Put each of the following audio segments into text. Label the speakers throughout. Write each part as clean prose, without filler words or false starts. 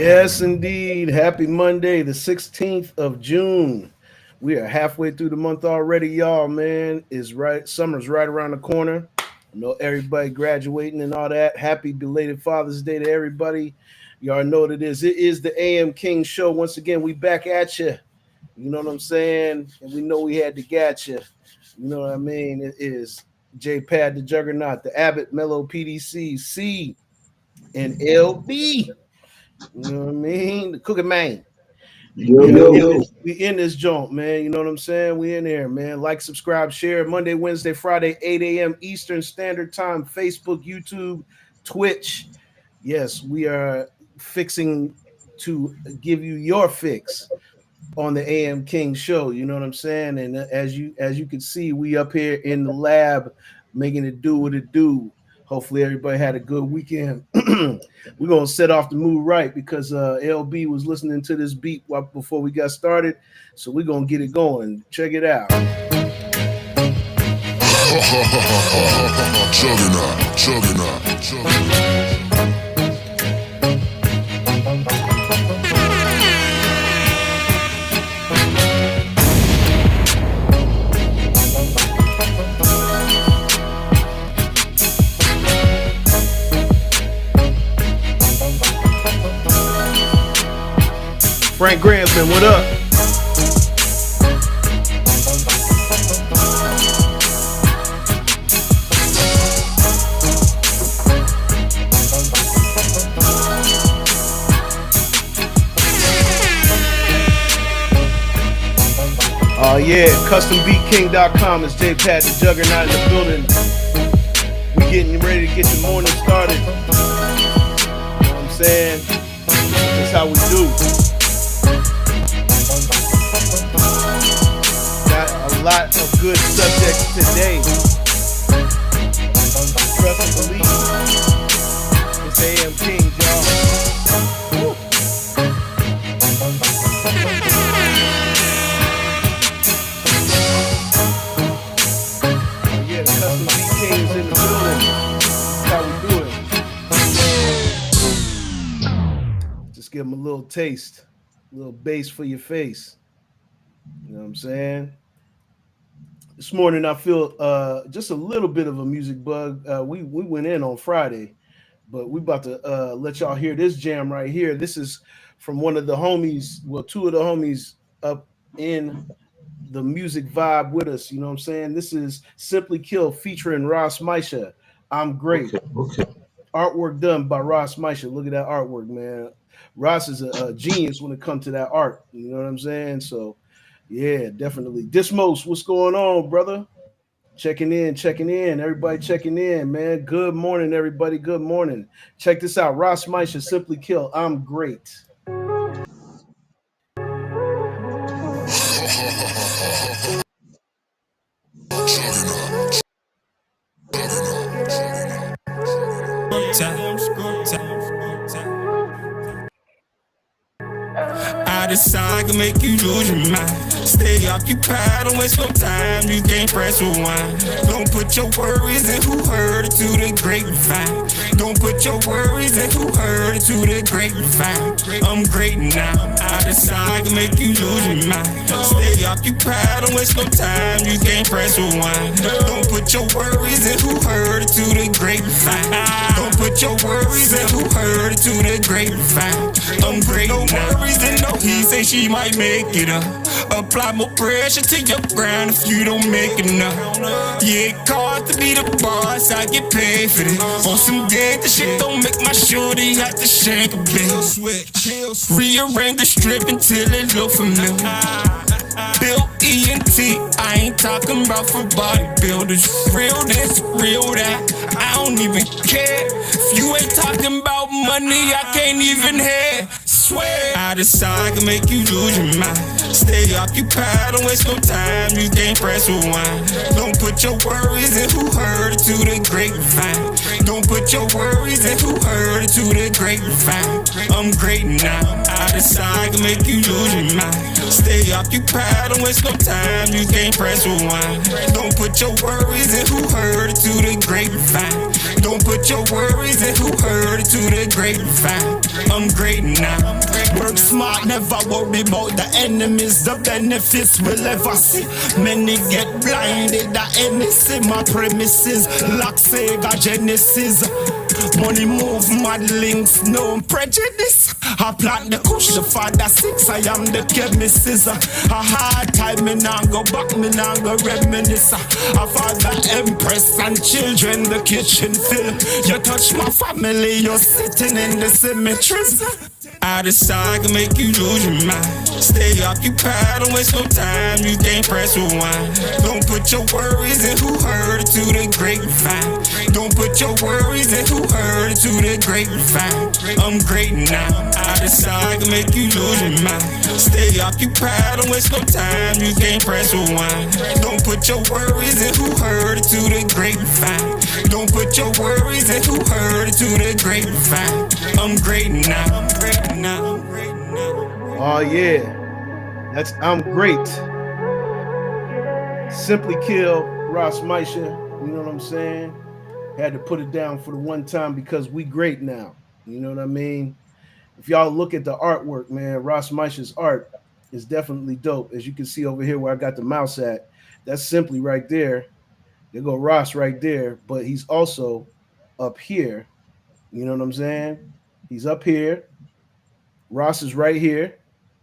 Speaker 1: Yes, indeed. Happy Monday, the 16th of June. We are halfway through the month already, y'all, man. Is right. Summer's right around the corner. I know everybody graduating and all that. Happy belated Father's Day to everybody. Y'all know what it is. It is the AM King Show. Once again, we back at you. You know what I'm saying? And we know we had to get you. You know what I mean? It is J Pad the Juggernaut, the Abbott Mello PDC, C, and LB. You know what I mean? The Cookie Man. We in this joint, man. You know what I'm saying? We in there, man. Like, subscribe, share. Monday, Wednesday, Friday, 8 a.m. Eastern Standard Time. Facebook, YouTube, Twitch. Yes, we are fixing to give you your fix on the AM King Show. You know what I'm saying? And as you can see, we up here in the lab making it do what it do. Hopefully everybody had a good weekend. We're going to set off the mood right because LB was listening to this beat before we got started. So we're going to get it going. Check it out. Juggernaut. Frank Grahamson, what up? Oh yeah, custombeatking.com is J Pat the Juggernaut in the building. We getting ready to get your morning started. You know what I'm saying? That's how we do. A lot of good subjects today. Trust and believe. It's AM King, y'all. Woo. Oh yeah, the Custom Beat Kings in the building. That's how we do it. Just give them a little taste, a little bass for your face. You know what I'm saying? This morning I feel just a little bit of a music bug. We went in on Friday, but we about to let y'all hear this jam right here. This is from one of the homies, well, two of the homies up in the music vibe with us. You know what I'm saying? This is Simply Kill featuring Ross Misha. I'm Great.
Speaker 2: Okay.
Speaker 1: Artwork done by Ross Misha. Look at that artwork, man. Ross is a genius when it comes to that art. You know what I'm saying? So yeah, definitely. Dismos, what's going on, brother? Checking in. Everybody checking in, man. Good morning, everybody. Good morning. Check this out. Ross Misha, Simply Kill. I'm Great.
Speaker 3: I decide to make you lose your mind. Stay occupied, don't waste no time. You can't press rewind. Don't put your worries in who heard it to the grapevine. Don't put your worries in who heard it to the grapevine. I'm great now. I decide to make you lose your mind. Stay occupied, don't waste no time. You can't press rewind. Don't put your worries in who heard it to the grapevine. Don't put your worries in who heard it to the grapevine. I'm great now. No worries and no he say she might make it up. Apply more pressure to your ground if you don't make enough. Yeah, it costs to be the boss, I get paid for this. On some gang, the shit don't make my shorty have to shake a bit. Rearrange the strip until it look familiar. Built ENT, I ain't talking about for bodybuilders. Real this, real that, I don't even care. If you ain't talking about money, I can't even hear. Swear, I decide to make you lose your mind. Stay occupied, don't waste no time. You can't press rewind. Don't put your worries in who heard it to the grapevine. Don't put your worries in who heard it to the grapevine. I'm great now. I decide to make you lose your mind. Stay occupied, don't waste no time, you can't press rewind. Don't put your worries in who heard it to the grapevine. Don't put your worries in who heard it to the grapevine. I'm great now. Work smart, never worry about the enemies. The benefits we'll ever see. Many get blinded, the NSC, my premises. Lock Sega Genesis. Money move, mad links, no prejudice. I plant the kush, the father six, I am the chemist. A hard time, me now go back, me now go reminisce. A father empress and children, the kitchen fill. You touch my family, you're sitting in the cemeteries. I decide I can make you lose your mind. Stay occupied, don't waste no time, you can't press rewind. Don't put your worries in who heard it to the grapevine. Don't put your worries in who heard it to the grapevine. I'm great now. I decide I can make you lose your mind. Stay occupied, don't waste no time, you can't press rewind. Don't put your worries in who heard it to the grapevine. Don't put your worries in who heard it to the grapevine. I'm great now.
Speaker 1: Oh yeah, that's I'm great. Simply Kill, Ross Misha. You know what I'm saying? Had to put it down for the one time because we great now. You know what I mean? If y'all look at the artwork, man, Ross Misha's art is definitely dope. As you can see over here where I got the mouse at, that's Simply right there. There go Ross right there, but he's also up here. You know what I'm saying? He's up here. Ross is right here,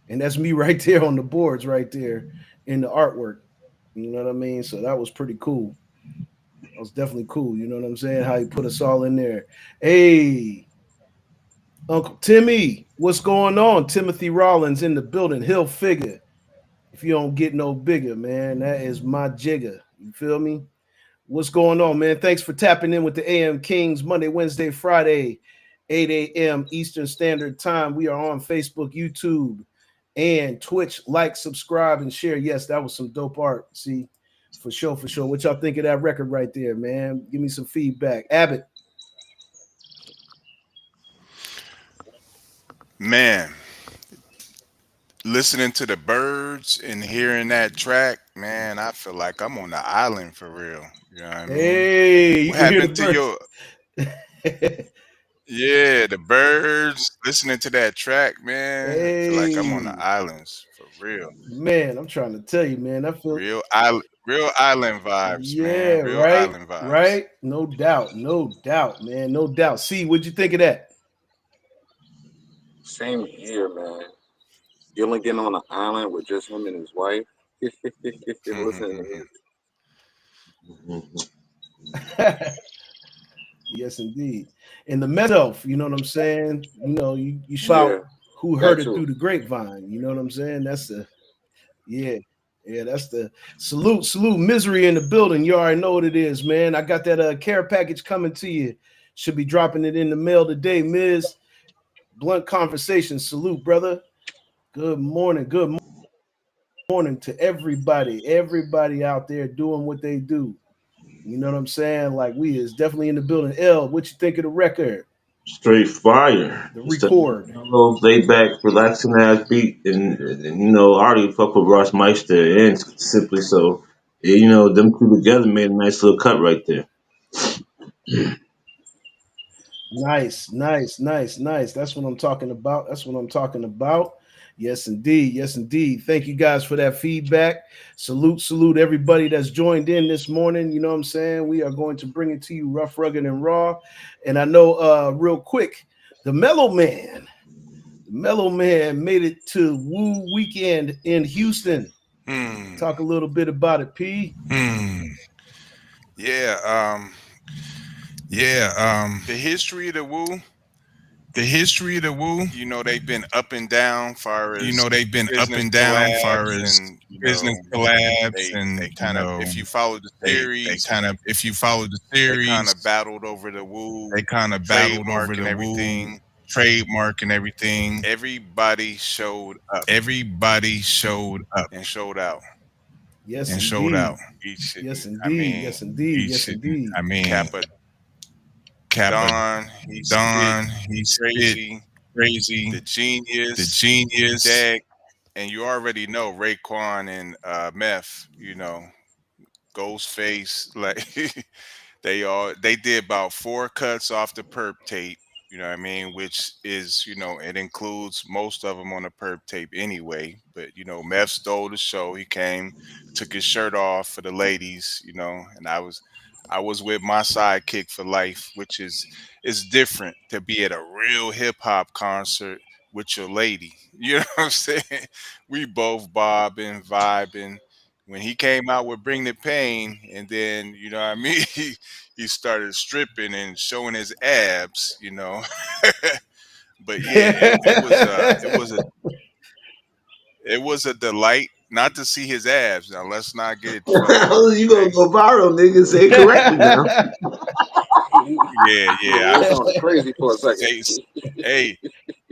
Speaker 1: and that's me right there on the boards right there in the artwork. You know what I mean? So that was pretty cool. That was definitely cool. You know what I'm saying? How he put us all in there. Hey, Uncle Timmy, what's going on? Timothy Rollins in the building. He'll figure if you don't get no bigger, man. That is my jigger. You feel me? What's going on, man? Thanks for tapping in with the AM Kings Monday, Wednesday, Friday, 8 a.m. Eastern Standard Time. We are on Facebook, YouTube, and Twitch. Like, subscribe, and share. Yes, that was some dope art. See, for sure, for sure. What y'all think of that record right there, man? Give me some feedback. Abbott.
Speaker 2: Man, listening to the birds and hearing that track, man, I feel like I'm on the island for real. You know what I mean?
Speaker 1: Hey, you
Speaker 2: What
Speaker 1: can hear the
Speaker 2: happened to
Speaker 1: birds.
Speaker 2: your yeah, the birds, listening to that track, man. I feel like I'm on the
Speaker 1: Hey,
Speaker 2: islands for real.
Speaker 1: man, I'm trying to tell you, man. I feel
Speaker 2: Real island vibes,
Speaker 1: yeah,
Speaker 2: man. Real
Speaker 1: right,
Speaker 2: island vibes.
Speaker 1: right. No doubt, no doubt, man, no doubt. See, what'd you think of that?
Speaker 4: Same here, man. Gillen getting on an island with just him and his wife, listening to music.
Speaker 1: Yes, indeed. And the meadow, you know what I'm saying? You
Speaker 4: Yeah,
Speaker 1: about who heard
Speaker 4: that
Speaker 1: it
Speaker 4: too.
Speaker 1: through the grapevine. You know what I'm saying? That's the yeah, yeah. That's the salute, misery in the building. You already know what it is, man. I got that care package coming to you. Should be dropping it in the mail today, Miz. Blunt conversation. Salute, brother. Good morning. Good morning to everybody out there doing what they do. You know what I'm saying? Like we is definitely in the building. L, what you think of the record?
Speaker 5: Straight fire.
Speaker 1: The
Speaker 5: Just a
Speaker 1: record.
Speaker 5: little laid back, relaxing ass beat, and I already fuck with Ross Meister and Simply, so yeah, them two together made a nice little cut right there.
Speaker 1: Nice, nice, nice, nice. That's what I'm talking about. That's what I'm talking about. Yes, indeed. Yes, indeed. Thank you guys for that feedback. Salute everybody that's joined in this morning. You know what I'm saying? We are going to bring it to you rough, rugged, and raw. And I know real quick, the Mellow Man made it to Woo Weekend in Houston.
Speaker 2: Hmm.
Speaker 1: Talk a little bit about it, P.
Speaker 2: Hmm. Yeah,
Speaker 3: Yeah,
Speaker 2: the history of the Woo,
Speaker 3: the history of the Woo,
Speaker 2: they've been up and down far as
Speaker 3: they've been up
Speaker 2: business
Speaker 3: and down far
Speaker 2: collabs
Speaker 3: as
Speaker 2: and
Speaker 3: business collabs
Speaker 2: they
Speaker 3: and
Speaker 2: kind of if you follow the
Speaker 3: they
Speaker 2: series,
Speaker 3: kind of if you follow the
Speaker 2: they kind of
Speaker 3: series,
Speaker 2: battled over the Woo
Speaker 3: they kind of battled over
Speaker 2: trademark and
Speaker 3: the Woo
Speaker 2: everything.
Speaker 3: trademark and everything.
Speaker 2: Everybody showed up
Speaker 3: Everybody showed up
Speaker 2: and showed out.
Speaker 1: Yes,
Speaker 3: and showed out.
Speaker 1: indeed.
Speaker 2: Each,
Speaker 1: Yes,
Speaker 2: I
Speaker 1: indeed.
Speaker 2: mean,
Speaker 1: Yes, indeed.
Speaker 3: Each
Speaker 1: Yes, indeed.
Speaker 3: I mean,
Speaker 2: Kappa
Speaker 3: Kappa
Speaker 2: Don, he spit
Speaker 3: Don, he spit
Speaker 2: crazy.
Speaker 3: crazy.
Speaker 2: The
Speaker 3: The
Speaker 2: genius,
Speaker 3: genius,
Speaker 2: Jag, and you already know Raekwon and Meth, you know, Ghostface, like they did about 4 cuts off the perp tape. You know what I mean? Which is, you know, it includes most of them on the perp tape anyway. But you know, Meth stole the show. He came, took his shirt off for the ladies. You know, and I was with my sidekick for life, which is it's different to be at a real hip hop concert with your lady. You know what I'm saying? We both bobbing, vibing. When he came out with Bring the Pain, and then you know what I mean, he started stripping and showing his abs, you know. But yeah, it was a delight not to see his abs. Now let's not get it fucked up,
Speaker 5: You gonna
Speaker 2: okay?
Speaker 5: go viral, nigga? Say it correctly now.
Speaker 2: Yeah, yeah.
Speaker 4: Yeah, it sounded crazy for a second.
Speaker 2: Say, hey,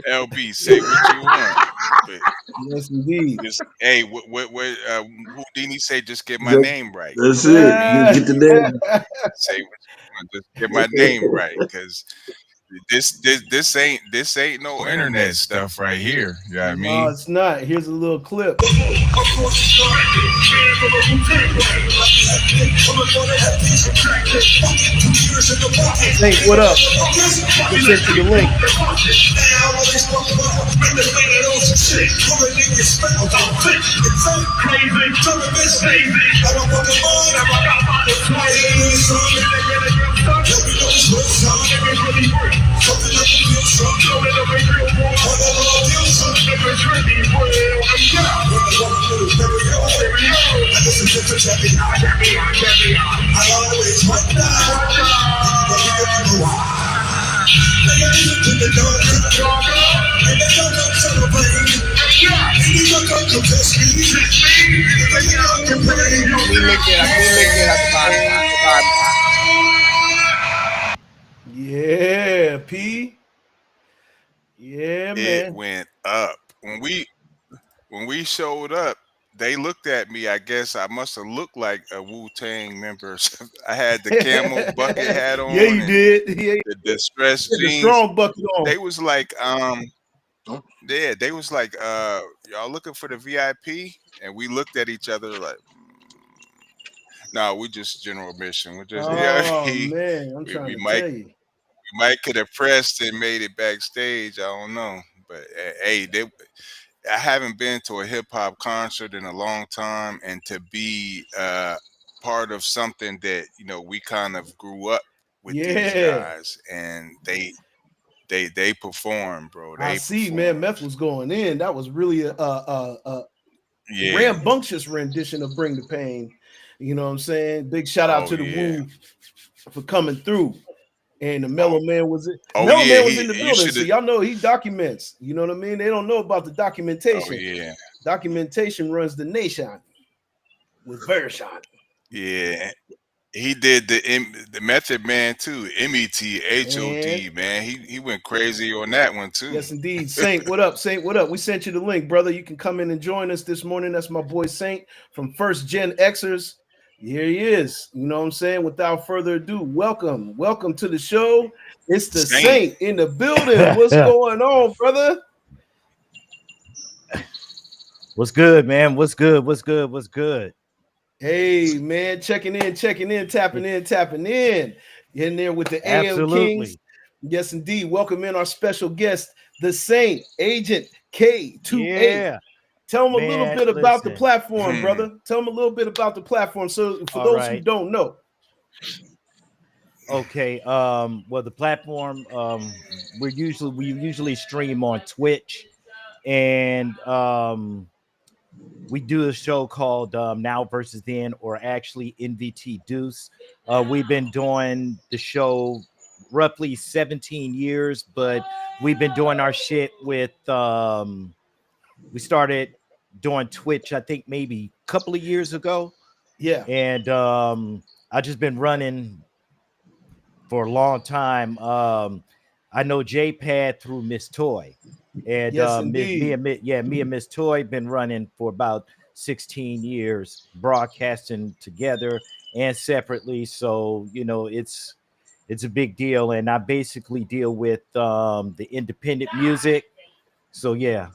Speaker 2: LB, say what you want, but
Speaker 1: Yes, indeed.
Speaker 2: just hey, what Houdini say? Just get my
Speaker 5: That-
Speaker 2: name right.
Speaker 5: That's
Speaker 2: You know what I
Speaker 5: it.
Speaker 2: mean?
Speaker 5: Get the name.
Speaker 2: Say what you want. Just get my name right, because this ain't no internet stuff right here. You know what I
Speaker 1: No,
Speaker 2: mean?
Speaker 1: it's not. Here's a little clip. Saint, what up? Just sent you the link. Yeah, P. Yeah,
Speaker 2: It
Speaker 1: man.
Speaker 2: went up when we showed up. They looked at me. I guess I must have looked like a Wu Tang member. I had the camo bucket hat
Speaker 1: Yeah,
Speaker 2: on
Speaker 1: you
Speaker 2: and
Speaker 1: did. Yeah,
Speaker 2: the distressed
Speaker 1: the
Speaker 2: jeans.
Speaker 1: strong bucket on.
Speaker 2: They was like, yeah, they was like, y'all looking for the VIP? And we looked at each other like, no, we just general admission. We're just, yeah,
Speaker 1: Oh
Speaker 2: we,
Speaker 1: man, I'm
Speaker 2: we
Speaker 1: trying
Speaker 2: we
Speaker 1: to
Speaker 2: might
Speaker 1: tell you.
Speaker 2: we might could have pressed and made it backstage. I don't know, but hey, I haven't been to a hip hop concert in a long time, and to be part of something that we kind of grew up with these
Speaker 1: Yeah,
Speaker 2: guys, and they perform, bro.
Speaker 1: I
Speaker 2: They
Speaker 1: see, man.
Speaker 2: perform.
Speaker 1: Meth was going in. That was really a
Speaker 2: Yeah.
Speaker 1: rambunctious rendition of Bring the Pain. You know what I'm saying? Big shout out
Speaker 2: Oh
Speaker 1: to the
Speaker 2: yeah.
Speaker 1: Woo for coming through. And the
Speaker 2: Oh,
Speaker 1: Mellow Man was it.
Speaker 2: oh
Speaker 1: Mellow
Speaker 2: yeah.
Speaker 1: Man was in the
Speaker 2: You
Speaker 1: building.
Speaker 2: should
Speaker 1: So
Speaker 2: have.
Speaker 1: y'all know he documents. You know what I mean? They don't know about the
Speaker 2: Oh
Speaker 1: documentation.
Speaker 2: yeah.
Speaker 1: Documentation runs the nation with version.
Speaker 2: Yeah. He did the Method Man too.
Speaker 1: And
Speaker 2: METHOD, man. He went crazy on that one too.
Speaker 1: yes, indeed. Saint, what up? Saint, what up? We sent you the link, brother. You can come in and join us this morning. That's my boy Saint from First Gen Xers. Here he is. You know what I'm saying? Without further ado, welcome. Welcome to the show. It's the
Speaker 2: Saint.
Speaker 1: Saint in the building. What's going on, brother?
Speaker 6: What's good, man? What's good? What's good? What's good?
Speaker 1: Hey, man, checking in, tapping in. In there with the AM Kings.
Speaker 6: Absolutely.
Speaker 1: Yes, indeed. Welcome in our special guest, the Saint, Agent K28.
Speaker 6: Yeah,
Speaker 1: Tell them a little
Speaker 6: man.
Speaker 1: bit about the
Speaker 6: Listen.
Speaker 1: platform, brother. Tell them a little bit about the platform. So for
Speaker 6: All
Speaker 1: those who
Speaker 6: right.
Speaker 1: don't know.
Speaker 6: Okay. Well, the platform, we usually stream on Twitch, and we do a show called Now versus Then, or actually NVT Deuce. We've been doing the show roughly 17 years, but we've been doing our shit with we started doing Twitch, I think maybe a couple of years ago.
Speaker 1: Yeah.
Speaker 6: And I just been running for a long time. I know JPad through Miss Toy. And
Speaker 1: Yes, indeed.
Speaker 6: me and Miss Toy been running for about 16 years, broadcasting together and separately. So, it's a big deal. And I basically deal with the independent music. So yeah,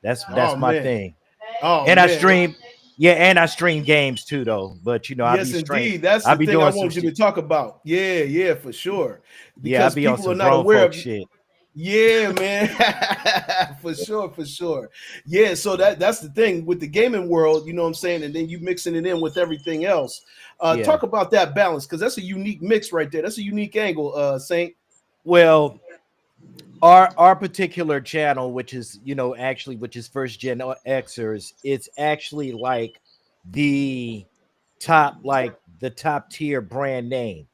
Speaker 6: that's
Speaker 1: Oh
Speaker 6: my
Speaker 1: man.
Speaker 6: thing.
Speaker 1: Oh
Speaker 6: And I
Speaker 1: man,
Speaker 6: stream, yeah, and I stream games too, though. But
Speaker 1: yes, indeed. That's
Speaker 6: I
Speaker 1: the
Speaker 6: be
Speaker 1: thing I
Speaker 6: doing some
Speaker 1: wanted you to
Speaker 6: shit.
Speaker 1: talk about. Yeah, yeah, for sure.
Speaker 6: Yeah, I
Speaker 1: Because
Speaker 6: be on
Speaker 1: people
Speaker 6: some
Speaker 1: are not
Speaker 6: grown
Speaker 1: aware
Speaker 6: folk
Speaker 1: of.
Speaker 6: shit.
Speaker 1: Yeah, man. For sure, for sure. Yeah, so that's the thing with the gaming world, you know what I'm saying? And then you mixing it in with everything else.
Speaker 6: Yeah.
Speaker 1: Talk about that balance, because that's a unique mix right there. That's a unique angle, Saint.
Speaker 6: Well, our particular channel, which is actually which is first gen Xers, it's actually the the top tier brand name,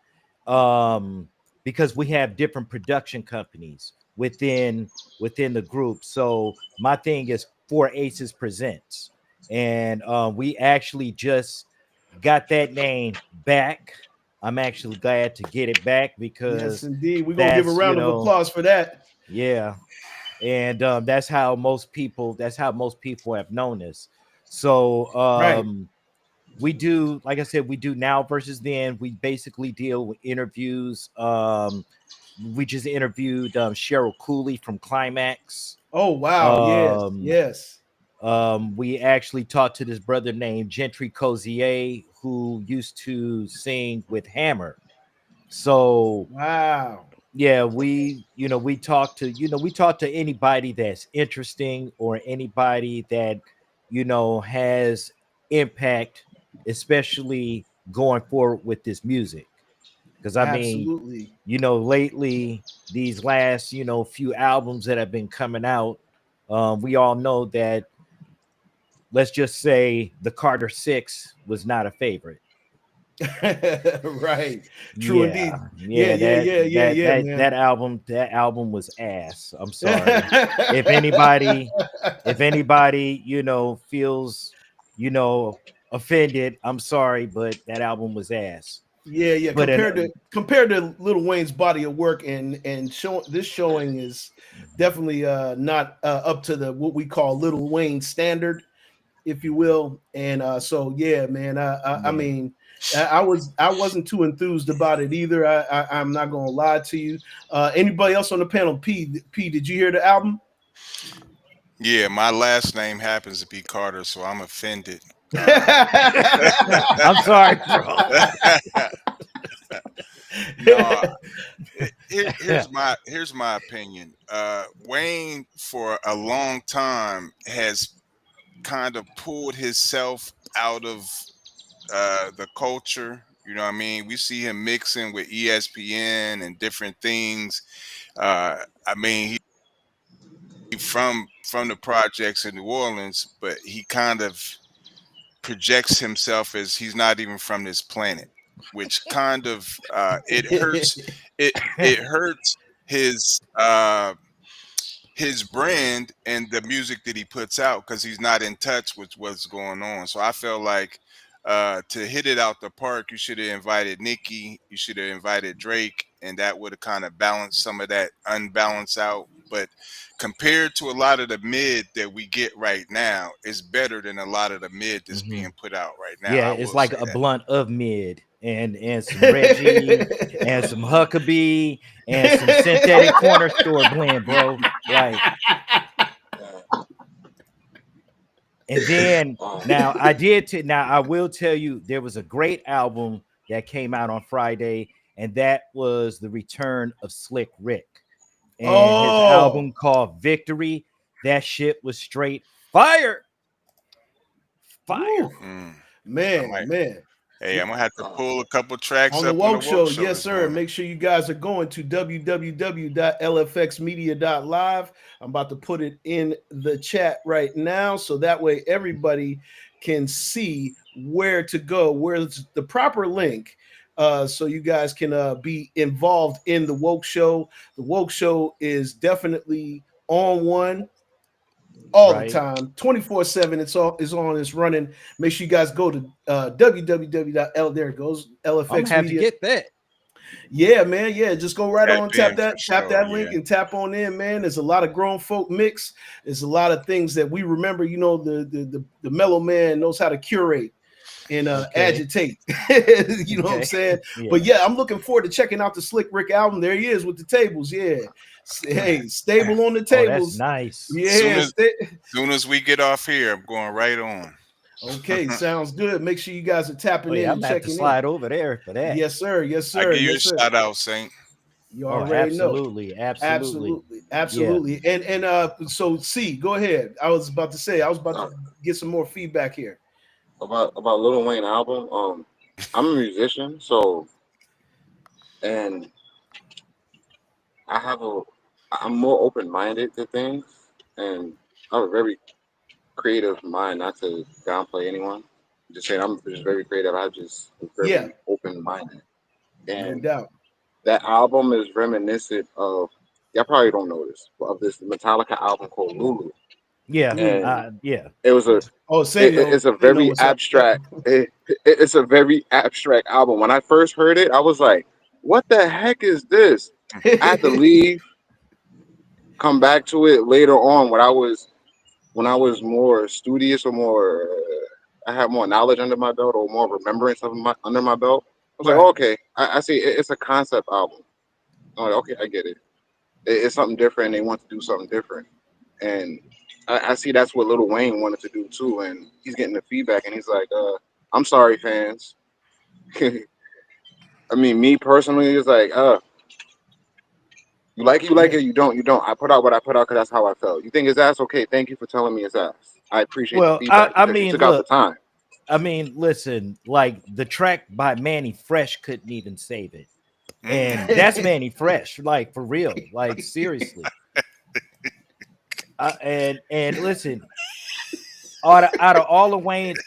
Speaker 6: um because we have different production companies within the group. So my thing is Four Aces Presents, and we actually just got that name back. I'm actually glad to get it back
Speaker 1: Yes,
Speaker 6: because
Speaker 1: indeed. We're gonna give a
Speaker 6: that's
Speaker 1: round of applause for that.
Speaker 6: yeah, and that's how most people have known us. So
Speaker 1: Right.
Speaker 6: we do, like I said, we do now versus then. We basically deal with interviews. We just interviewed Cheryl Cooley from Climax.
Speaker 1: Oh wow, yes,
Speaker 6: um
Speaker 1: yes.
Speaker 6: we actually talked to this brother named Gentry Cozier, who used to sing with Hammer. So
Speaker 1: Wow.
Speaker 6: yeah, we talk to anybody that's interesting, or anybody that has impact, especially going forward with this music. Because I mean,
Speaker 1: Absolutely.
Speaker 6: lately, these last few albums that have been coming out, we all know that, let's just say, the Carter Six was not a favorite.
Speaker 1: Right. True
Speaker 6: Yeah,
Speaker 1: indeed. Yeah,
Speaker 6: yeah,
Speaker 1: yeah, yeah, yeah, yeah, man.
Speaker 6: that album was ass. I'm sorry. If anybody, feels, you know, offended, I'm sorry, but that album was ass.
Speaker 1: Yeah, yeah.
Speaker 6: But in
Speaker 1: Compared to Lil Wayne's body of work, and showing is definitely not up to the what we call Lil Wayne standard, if you will. And so yeah, man. I
Speaker 6: yeah.
Speaker 1: mean, I wasn't too enthused about it either. I'm not gonna lie to you. Anybody else on the panel? P, did you hear the album?
Speaker 2: Yeah, my last name happens to be Carter, so I'm offended. Uh,
Speaker 6: I'm sorry, bro.
Speaker 2: no, here's my opinion. Wayne for a long time has kind of pulled himself out of the culture. You know what I mean? We see him mixing with ESPN and different things. I mean, he from the projects in New Orleans, but he kind of projects himself as he's not even from this planet, which kind of it hurts. It hurts his brand and the music that he puts out, because he's not in touch with what's going on. So I felt like to hit it out the park, you should have invited Nicki, you should have invited Drake, and that would have kind of balanced some of that unbalance out. But compared to a lot of the mid that we get right now, it's better than a lot of the mid that's
Speaker 6: Mhm.
Speaker 2: being put out right now.
Speaker 6: Yeah,
Speaker 2: I
Speaker 6: it's
Speaker 2: will
Speaker 6: like
Speaker 2: say
Speaker 6: a
Speaker 2: that.
Speaker 6: blunt of mid, and some Reggie and some Huckabee and some synthetic corner store blend, bro. Like, and then now I will tell you, there was a great album that came out on Friday, and that was the return of Slick Rick and his
Speaker 1: Oh,
Speaker 6: album called Victory. That shit was straight fire. Fire.
Speaker 1: woo,
Speaker 2: Mm, I
Speaker 1: man,
Speaker 2: might.
Speaker 1: man.
Speaker 2: Hey, I'm gonna have to pull a couple tracks
Speaker 1: On the
Speaker 2: up on the
Speaker 1: Woke
Speaker 2: woke
Speaker 1: Show,
Speaker 2: show
Speaker 1: yes,
Speaker 2: this
Speaker 1: sir.
Speaker 2: morning.
Speaker 1: Make sure you guys are going to www.lfxmedia.live. I'm about to put it in the chat right now, so that way everybody can see where to go, where's the proper link, so you guys can be involved in the Woke Show. The Woke Show is definitely on one all the
Speaker 6: Right.
Speaker 1: time, 24/7. It's running. Make sure you guys go to www.l. There it goes,
Speaker 6: I'm gonna
Speaker 1: LFX
Speaker 6: have to
Speaker 1: Media.
Speaker 6: get that.
Speaker 1: Yeah, man. Yeah, just go right
Speaker 2: Tap
Speaker 1: on,
Speaker 2: in for
Speaker 1: tap
Speaker 2: sure.
Speaker 1: that
Speaker 2: Yeah.
Speaker 1: link and tap on in, man. There's a lot of grown folk mix. There's a lot of things that we remember. You know, the mellow man knows how to curate. and
Speaker 6: Okay.
Speaker 1: agitate. You know what I'm
Speaker 6: Okay.
Speaker 1: saying?
Speaker 6: Yeah.
Speaker 1: But yeah, I'm looking forward to checking out the Slick Rick album. There he is with the tables. Yeah. Hey, stable on the
Speaker 6: Oh, that's
Speaker 1: tables.
Speaker 6: nice.
Speaker 1: Yeah.
Speaker 2: Soon as we get off here, I'm going right on.
Speaker 1: Okay, sounds good. Make sure you guys are
Speaker 6: Oh
Speaker 1: tapping
Speaker 6: yeah,
Speaker 1: in
Speaker 6: I'm
Speaker 1: and
Speaker 6: gonna have to
Speaker 1: checking in.
Speaker 6: slide over there for that.
Speaker 1: Yes, sir. Yes,
Speaker 2: I
Speaker 1: sir.
Speaker 2: give you a
Speaker 1: Yes, sir.
Speaker 2: shout out, Saint.
Speaker 1: You
Speaker 6: Oh,
Speaker 1: already know.
Speaker 6: absolutely, absolutely.
Speaker 1: Absolutely,
Speaker 6: Yeah.
Speaker 1: absolutely. And so C, go ahead. I was about to get some more feedback here.
Speaker 4: About Lil Wayne album. I'm a musician, so and I have a I'm more open minded to things, and I have a very creative mind. Not to downplay anyone, just saying I'm just very creative. I just am
Speaker 1: Yeah,
Speaker 4: very open minded,
Speaker 1: no
Speaker 4: and
Speaker 1: doubt.
Speaker 4: that album is reminiscent of. Y'all probably don't know this, but of this Metallica album called Lulu,
Speaker 6: Yeah.
Speaker 1: Lulu.
Speaker 4: and
Speaker 6: Yeah.
Speaker 4: it was
Speaker 6: Yeah.
Speaker 1: Oh, Samuel,
Speaker 4: it's a
Speaker 1: they know
Speaker 4: very
Speaker 1: what's up. Yep.
Speaker 4: abstract it's a very abstract album. When I first heard it, I was like, what the heck is this? I had to leave, come back to it later on when I was more studious or more I had more knowledge under my belt or more remembrance of my under my belt. I was like,
Speaker 1: Right.
Speaker 4: oh, okay, I see it's a concept album. I'm like, okay, I get it. It's something different. They want to do something different, and I see that's what Lil Wayne wanted to do too. And he's getting the feedback, and he's like, "I'm sorry, fans." I mean, me personally, it's like, you like
Speaker 1: Yeah.
Speaker 4: it, you don't. I put out what I put out because that's how I felt. You think it's ass? Okay, thank you for telling me it's ass. I appreciate the
Speaker 6: Well,
Speaker 4: feedback
Speaker 6: I
Speaker 4: because you
Speaker 6: mean,
Speaker 4: took out the
Speaker 6: look,
Speaker 4: time.
Speaker 6: I mean, listen, like the track by Manny Fresh couldn't even save it. And that's Manny Fresh, like for real, like seriously. And listen, out of all of Wayne's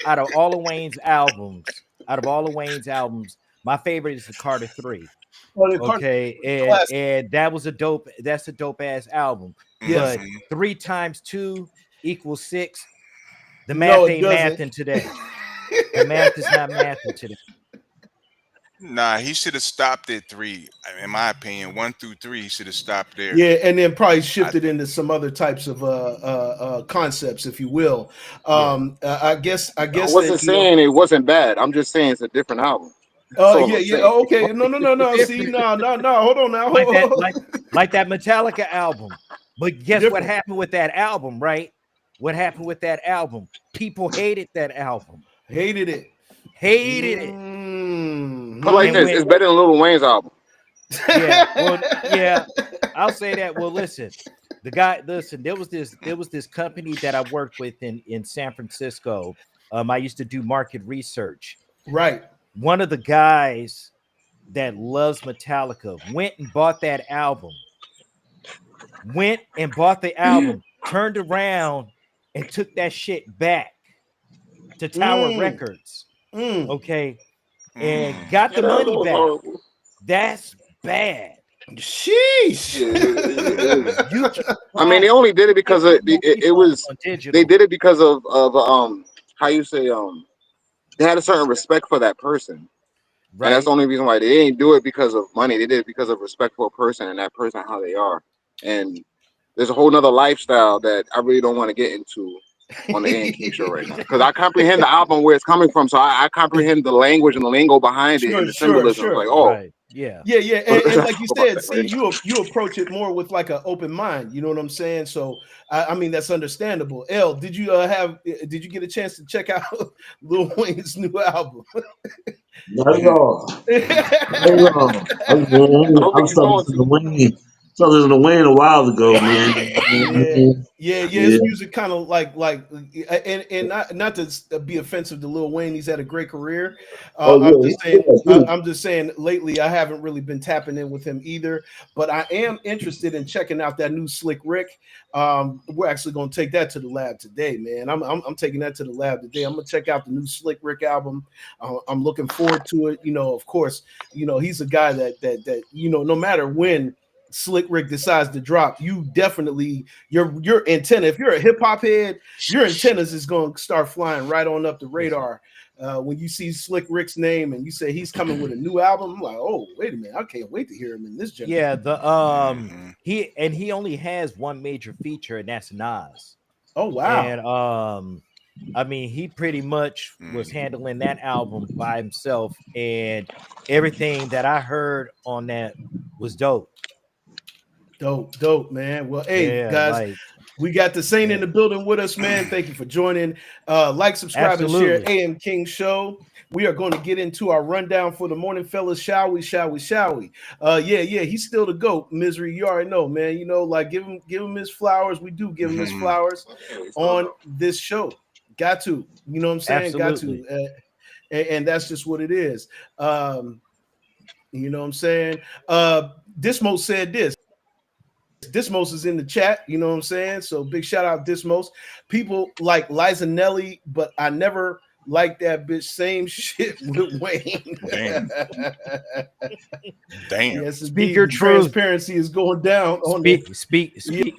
Speaker 6: albums, my favorite is the Carter 3.
Speaker 1: Oh, the Carter
Speaker 6: Okay,
Speaker 1: classic.
Speaker 6: and that's a dope ass album.
Speaker 1: Yes.
Speaker 6: But 3 times 2 equals 6. The
Speaker 1: No,
Speaker 6: math
Speaker 1: it
Speaker 6: ain't
Speaker 1: doesn't.
Speaker 6: mathing today. The math is not mathing today.
Speaker 2: Nah, he should have stopped at three. In my opinion, 1 through 3, he should have stopped there.
Speaker 1: Yeah, and then probably
Speaker 2: I,
Speaker 1: shifted into some other types of concepts, if you will.
Speaker 6: Yeah.
Speaker 1: I
Speaker 4: I
Speaker 1: guess
Speaker 4: wasn't
Speaker 1: that
Speaker 4: saying it wasn't bad. I'm just saying it's a different album. That's all
Speaker 1: yeah,
Speaker 4: I'm
Speaker 1: yeah.
Speaker 4: saying.
Speaker 1: Oh, okay. No. See,
Speaker 6: Different,
Speaker 1: no. Hold on now.
Speaker 6: like that, like that Metallica album. But guess what
Speaker 1: Different.
Speaker 6: happened with that album, right? What happened with that album? People hated that album.
Speaker 1: Hated it.
Speaker 6: Hated it.
Speaker 4: Put it like
Speaker 6: And
Speaker 1: Mm-hmm.
Speaker 4: this:
Speaker 6: when
Speaker 4: it's better than Lil Wayne's album.
Speaker 6: yeah, well, yeah, I'll say that. Well, listen, there was this company that I worked with in San Francisco. I used to do market research.
Speaker 1: Right.
Speaker 6: One of the guys that loves Metallica went and bought that album. Went and bought the album, turned around and took that shit back to Tower
Speaker 1: Mm.
Speaker 6: Records.
Speaker 1: Mm.
Speaker 6: Okay, and
Speaker 2: mm,
Speaker 6: got
Speaker 4: Yeah,
Speaker 6: the
Speaker 4: that
Speaker 6: money
Speaker 4: was
Speaker 6: back.
Speaker 4: horrible.
Speaker 6: That's bad.
Speaker 1: Sheesh.
Speaker 4: Yeah, it is.
Speaker 6: You can
Speaker 4: I mean,
Speaker 6: buy
Speaker 4: they only did it because of
Speaker 6: every
Speaker 4: it was
Speaker 6: on
Speaker 4: they
Speaker 6: digital.
Speaker 4: did it because of how you say they had a certain respect for that person, and that's the
Speaker 6: Right?
Speaker 4: only reason why they didn't do it because of money. They did it because of respect for a person and that person how they are. And there's a whole nother lifestyle that I really don't want to get into on the A and King show right now because I comprehend the album where it's coming from, so I comprehend the language and the lingo behind it and
Speaker 1: Sure,
Speaker 4: the
Speaker 1: sure,
Speaker 4: symbolism. It's
Speaker 1: sure.
Speaker 4: like, oh,
Speaker 6: Right. Yeah.
Speaker 1: Yeah,
Speaker 4: let's
Speaker 1: and
Speaker 4: not
Speaker 1: like you
Speaker 4: talk about
Speaker 1: said,
Speaker 4: that
Speaker 1: see,
Speaker 4: right now.
Speaker 1: you approach it more with like an open mind. You know what I'm saying? So, I mean, that's understandable. L, did you get a chance to check out Lil Wayne's new album?
Speaker 5: Not at
Speaker 2: mm.
Speaker 5: all. Not at all.
Speaker 4: I don't
Speaker 5: I
Speaker 4: think
Speaker 5: was
Speaker 4: he's
Speaker 5: starting to
Speaker 4: going
Speaker 5: listen to
Speaker 4: to.
Speaker 5: Wayne. Started listening to Wayne a while ago, man.
Speaker 1: Yeah, yeah.
Speaker 5: Yeah.
Speaker 1: His music kind of and not to be offensive to Lil Wayne. He's had a great career.
Speaker 5: Oh
Speaker 1: I'm
Speaker 5: yeah,
Speaker 1: just saying.
Speaker 5: yeah.
Speaker 1: I'm just saying. Lately, I haven't really been tapping in with him either. But I am interested in checking out that new Slick Rick. We're actually going to take that to the lab today, man. I'm taking that to the lab today. I'm gonna check out the new Slick Rick album. I'm looking forward to it. You know, of course, you know he's a guy that you know no matter when Slick Rick decides to drop, you definitely your antenna. If you're a hip hop head, your antennas is going to start flying right on up the
Speaker 6: Listen.
Speaker 1: radar. When you see Slick Rick's name and you say he's coming with a new album, I'm like, oh, wait a minute, I can't wait to hear him in this journey.
Speaker 6: Yeah,
Speaker 2: Mhm.
Speaker 6: he only has one major feature, and that's Nas.
Speaker 1: Oh wow,
Speaker 6: And I mean, he pretty much was
Speaker 2: Mhm.
Speaker 6: handling that album by himself, and everything that I heard on that was dope.
Speaker 1: Dope, dope, man. Well, hey,
Speaker 6: Yeah,
Speaker 1: guys,
Speaker 6: like
Speaker 1: we got the Saint in
Speaker 6: yeah,
Speaker 1: the building with us, man. Thank you for joining. Like, subscribe, and share
Speaker 6: absolutely.
Speaker 1: AM King Show. We are going to get into our rundown for the morning, fellas. Shall we? Shall we? Shall we? Yeah. He's still the goat. Misery, you already know, man. You know, like give him his flowers. We do give him his
Speaker 2: Mhm.
Speaker 1: flowers
Speaker 4: Yeah, he's still
Speaker 1: on
Speaker 4: go.
Speaker 1: this show. Got to. You know what I'm saying? Got
Speaker 6: Absolutely.
Speaker 1: to. And that's just what it is. You know what I'm saying? Dismo said this. Dismos is in the chat, you know what I'm saying? So big shout out Dismos. People like Liza Nelly, but I never liked that bitch. Same shit with Wayne.
Speaker 2: Damn. Damn.
Speaker 1: Yes,
Speaker 6: Speak
Speaker 1: indeed.
Speaker 6: your
Speaker 1: The
Speaker 6: truth.
Speaker 1: transparency is going down on the yeah,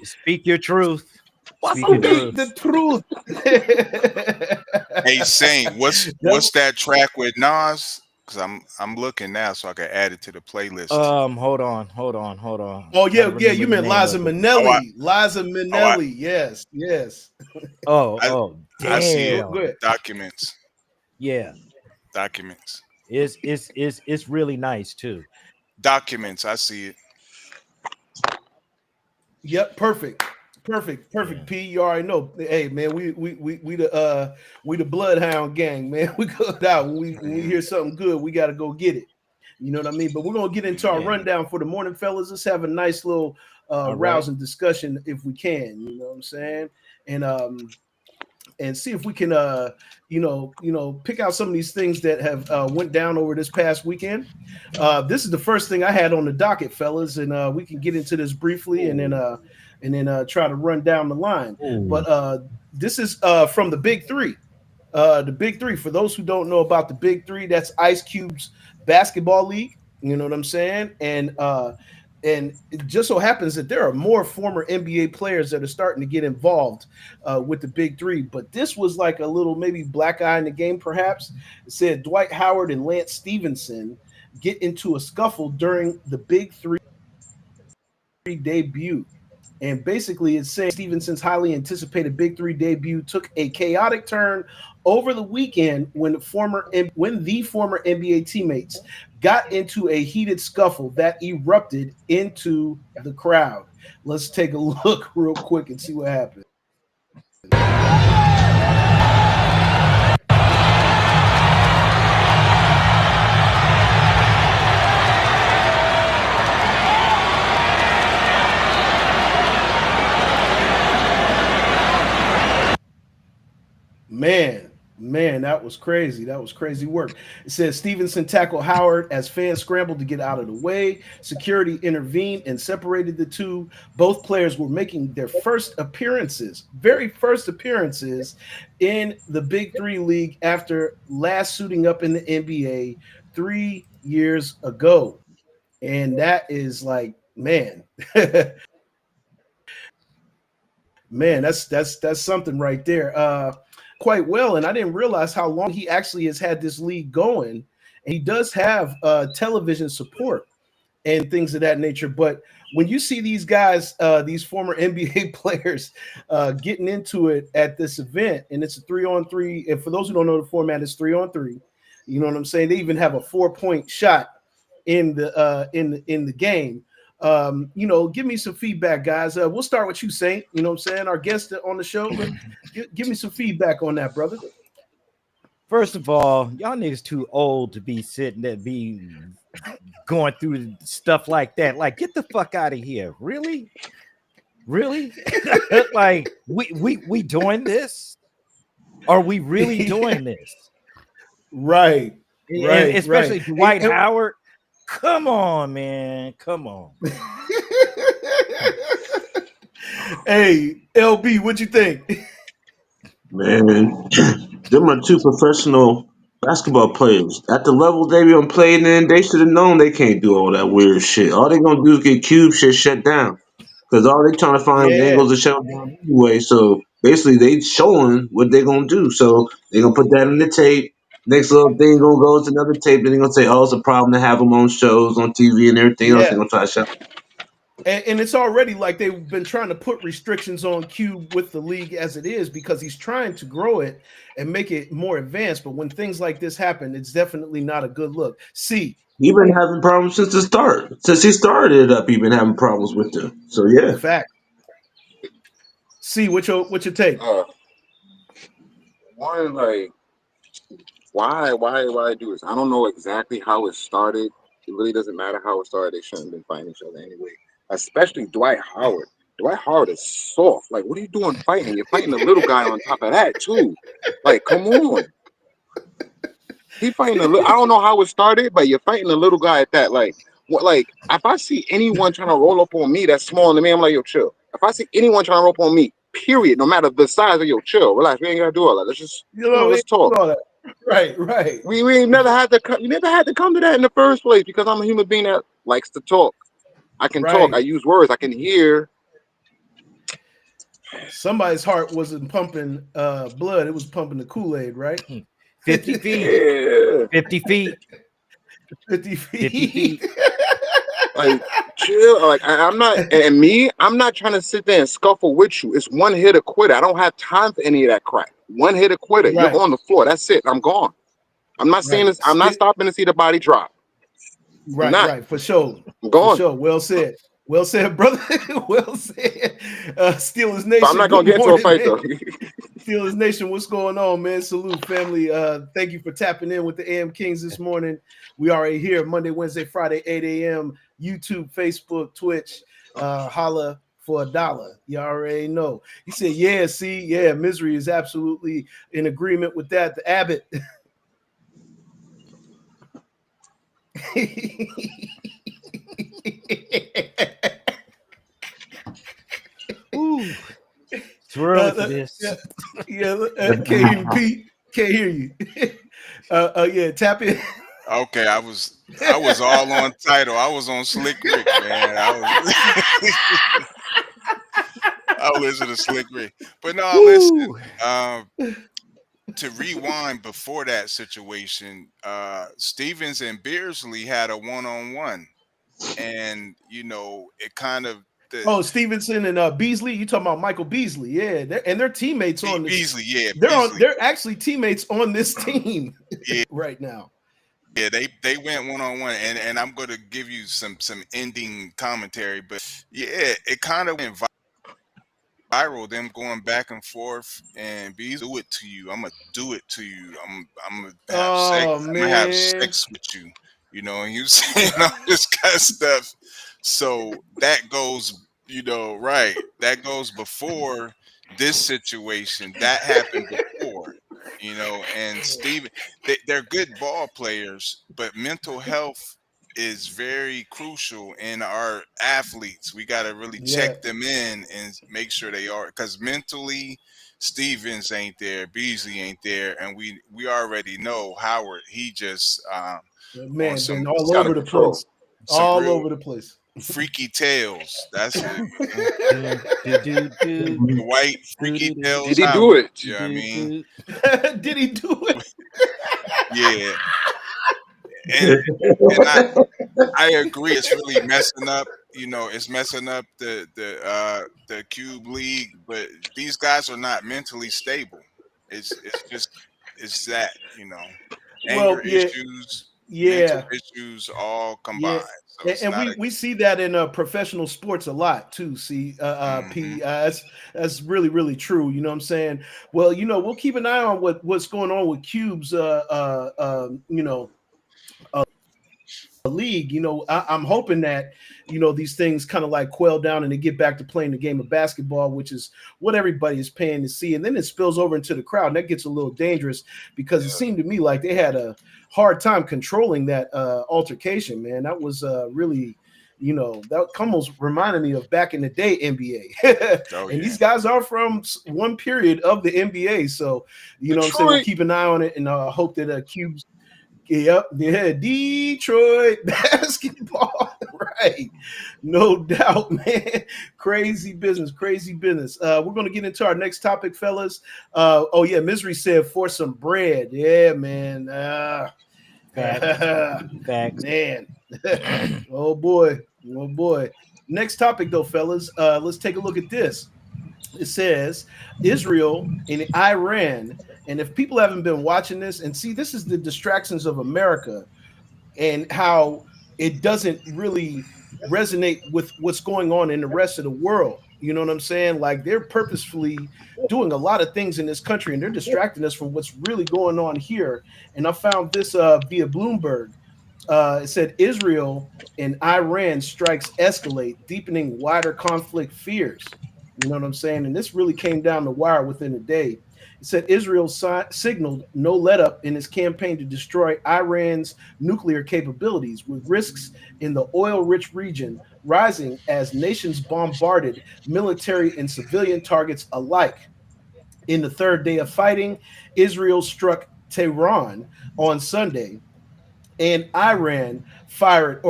Speaker 6: Speak your truth.
Speaker 4: What's
Speaker 6: Speak
Speaker 4: up,
Speaker 6: your
Speaker 4: B?
Speaker 1: speak
Speaker 6: truth.
Speaker 1: the truth.
Speaker 2: Hey, Saint, what's
Speaker 1: That-
Speaker 2: that track with Nas? Because I'm looking now so I can add it to the playlist.
Speaker 6: Hold on.
Speaker 1: oh
Speaker 6: Got to
Speaker 1: yeah,
Speaker 6: remember
Speaker 1: you
Speaker 6: the
Speaker 1: meant
Speaker 6: name
Speaker 1: Liza
Speaker 6: of it.
Speaker 2: Oh, I
Speaker 1: Minnelli. Liza
Speaker 2: oh I
Speaker 1: Minnelli. Yes.
Speaker 2: I, I see it.
Speaker 1: Go
Speaker 6: Damn.
Speaker 1: ahead.
Speaker 2: Documents.
Speaker 6: Yeah.
Speaker 2: Documents.
Speaker 6: It's really nice too.
Speaker 2: Documents. I see it.
Speaker 1: Yep, perfect. Perfect.
Speaker 6: Yeah.
Speaker 1: P, you already know. Hey man, we the Bloodhound gang, man. We go out when we
Speaker 2: Mhm.
Speaker 1: hear something good, we gotta go get it. You know what I mean? But we're gonna get into our
Speaker 2: Mhm.
Speaker 6: Yeah.
Speaker 1: rundown for the morning, fellas. Let's have a nice little
Speaker 6: All right.
Speaker 1: rousing discussion if we can. You know what I'm saying? And see if we can pick out some of these things that have went down over this past weekend. This is the first thing I had on the docket, fellas, and we can get into this briefly and then try to run down the line.
Speaker 6: Ooh.
Speaker 1: But this is from the Big Three. The Big Three, for those who don't know about the Big Three, that's Ice Cube's basketball league. You know what I'm saying? And it just so happens that there are more former NBA players that are starting to get involved with the Big Three. But this was like a little maybe black eye in the game, perhaps. It said Dwight Howard and Lance Stevenson get into a scuffle during the Big Three debut. And basically, it's saying Stevenson's highly anticipated Big Three debut took a chaotic turn over the weekend when the former NBA teammates got into a heated scuffle that erupted into the crowd. Let's take a look real quick and see what happened. Man, that was crazy. That was crazy work. It says Stevenson tackled Howard as fans scrambled to get out of the way. Security intervened and separated the two. Both players were making their very first appearances in the Big Three League after last suiting up in the NBA 3 years ago. And that is like, man, man, that's something right there. Quite well, and I didn't realize how long he actually has had this league going. And he does have television support and things of that nature. But when you see these guys, these former NBA players, getting into it at this event, and it's a 3-on-3, and for those who don't know the format, it's 3-on-3. You know what I'm saying? They even have a 4-point shot in the game. Give me some feedback, guys. We'll start with you, Saint. You know what I'm saying? Our guest on the show. Give me some feedback on that, brother.
Speaker 6: First of all, y'all niggas too old to be sitting there, be going through stuff like that. Like, get the fuck out of here. Really? Like, we doing this? Are we really doing this?
Speaker 1: Right,
Speaker 6: And
Speaker 1: right.
Speaker 6: especially Dwight Howard. Come on, man. Come on.
Speaker 1: Hey, LB, what you think?
Speaker 5: Man, them are two professional basketball players. At the level they been playing in, they should have known they can't do all that weird shit. All they gonna do is get cube shit shut down. Because all they trying to find is
Speaker 1: Yeah,
Speaker 5: angles to shut them down anyway. So basically, they showing what they gonna do. So they gonna put that in the tape. Next little thing gonna go to another tape. Then they gonna say, "Oh, it's a problem to have them on shows on TV and everything else." They
Speaker 1: yeah.
Speaker 5: gonna try to shut.
Speaker 1: And it's already like they've been trying to put restrictions on Cube with the league as it is because he's trying to grow it and make it more advanced. But when things like this happen, it's definitely not a good look. See,
Speaker 5: He been having problems since the start. Since he started it up, he been having problems with them. So yeah.
Speaker 1: fact. See, what your take?
Speaker 4: One, like, why do this? I don't know exactly how it started. It really doesn't matter how it started. They shouldn't have been fighting each other anyway. Especially Dwight Howard. Dwight Howard is soft. Like, what are you doing fighting? You're fighting the little guy on top of that too. Like, come on. He fighting the little. I don't know how it started, but you're fighting the little guy at that. Like, what? Like, if I see anyone trying to roll up on me that's smaller than me, I'm like, yo, chill. If I see anyone trying to roll up on me, period, no matter the size of yo, chill, relax. We ain't gotta do all that. Let's just, let's talk.
Speaker 1: Right.
Speaker 4: We ain't never had to. We never had to come to that in the first place because I'm a human being that likes to talk. I can talk. I use words. I can hear.
Speaker 1: Somebody's heart wasn't pumping blood; it was pumping the Kool-Aid, right?
Speaker 6: 50 feet.
Speaker 4: Yeah.
Speaker 6: 50 feet.
Speaker 1: 50 feet.
Speaker 6: 50 feet.
Speaker 4: Like, chill. Like, I'm not trying to sit there and scuffle with you. It's one hit a quitter. I don't have time for any of that crap. One hit a quitter.
Speaker 1: Right.
Speaker 4: You're on the floor. That's it. I'm gone. I'm not saying this. I'm not stopping to see the body drop.
Speaker 1: Right. For sure.
Speaker 4: I'm gone.
Speaker 1: For sure. Well said. Well said, brother. Well said. Steelers Nation.
Speaker 4: But I'm not gonna get into a fight though.
Speaker 1: Steelers Nation, what's going on, man? Salute, family. Thank you for tapping in with the AM Kings this morning. We are here Monday, Wednesday, Friday, 8 a.m. YouTube, Facebook, Twitch. Holla for $1. You already know. He said, yeah, Misery is absolutely in agreement with that. The Abbott.
Speaker 6: Ooh. It's early for this.
Speaker 1: Can't hear you, Pete. Can't hear you. Yeah, tap in.
Speaker 2: Okay, I was all on title. I was on Slick Rick, man. I was listening to Slick Rick. But no, listen. To rewind before that situation, Stevens and Beersley had a one-on-one, and it kind of
Speaker 1: Stevenson and Beasley. You talking about Michael Beasley? Yeah, they're teammates on this.
Speaker 2: Beasley, yeah,
Speaker 1: they're actually teammates on this team right now.
Speaker 2: Yeah, they went one-on-one, and I'm going to give you some ending commentary, but yeah, it kind of went viral, them going back and forth, and Beasley, do it to you. I'm gonna do it to you. I'm gonna have sex. I'm gonna have sex with you. And you saying all this kind of stuff. So that goes, right. That goes before this situation. That happened before. And Steven, they're good ball players, but mental health is very crucial in our athletes. We got to really check them in and make sure they are, because mentally Stevens ain't there, Beasley ain't there, and we already know Howard, he just
Speaker 1: man, been all over the place. All over the place.
Speaker 2: Freaky tales. That's it. The white freaky tales.
Speaker 4: Did he do it?
Speaker 2: You know what I mean?
Speaker 1: Did he do it?
Speaker 2: Yeah. And I agree. It's really messing up. It's messing up the Cube League. But these guys are not mentally stable. It's that anger issues. Mental issues all combined. So
Speaker 1: and we see that in professional sports a lot too. See, P, that's really, really true. You know what I'm saying? Well, we'll keep an eye on what's going on with Cube's league. I'm hoping that these things kind of like quell down and they get back to playing the game of basketball, which is what everybody is paying to see, and then it spills over into the crowd, and that gets a little dangerous because it seemed to me like they had a hard time controlling that altercation. Man, that was really that almost reminded me of back in the day NBA. And these guys are from one period of the NBA, so what I'm saying, we'll keep an eye on it and hope that Cube's Detroit basketball, right? No doubt, man. Crazy business. We're going to get into our next topic, fellas. Misery said for some bread. Yeah, man.
Speaker 6: Facts.
Speaker 1: Man. Oh boy. Next topic, though, fellas. Let's take a look at this. It says Israel and Iran. And if people haven't been watching this, and see, this is the distractions of America and how it doesn't really resonate with what's going on in the rest of the world. You know what I'm saying? Like they're purposefully doing a lot of things in this country and they're distracting us from what's really going on here. And I found this via Bloomberg. It said Israel and Iran strikes escalate, deepening wider conflict fears. You know what I'm saying? And this really came down the wire within a day. It said Israel signaled no let up in its campaign to destroy Iran's nuclear capabilities, with risks in the oil rich region rising as nations bombarded military and civilian targets alike. In the third day of fighting, Israel struck Tehran on Sunday, and Iran fired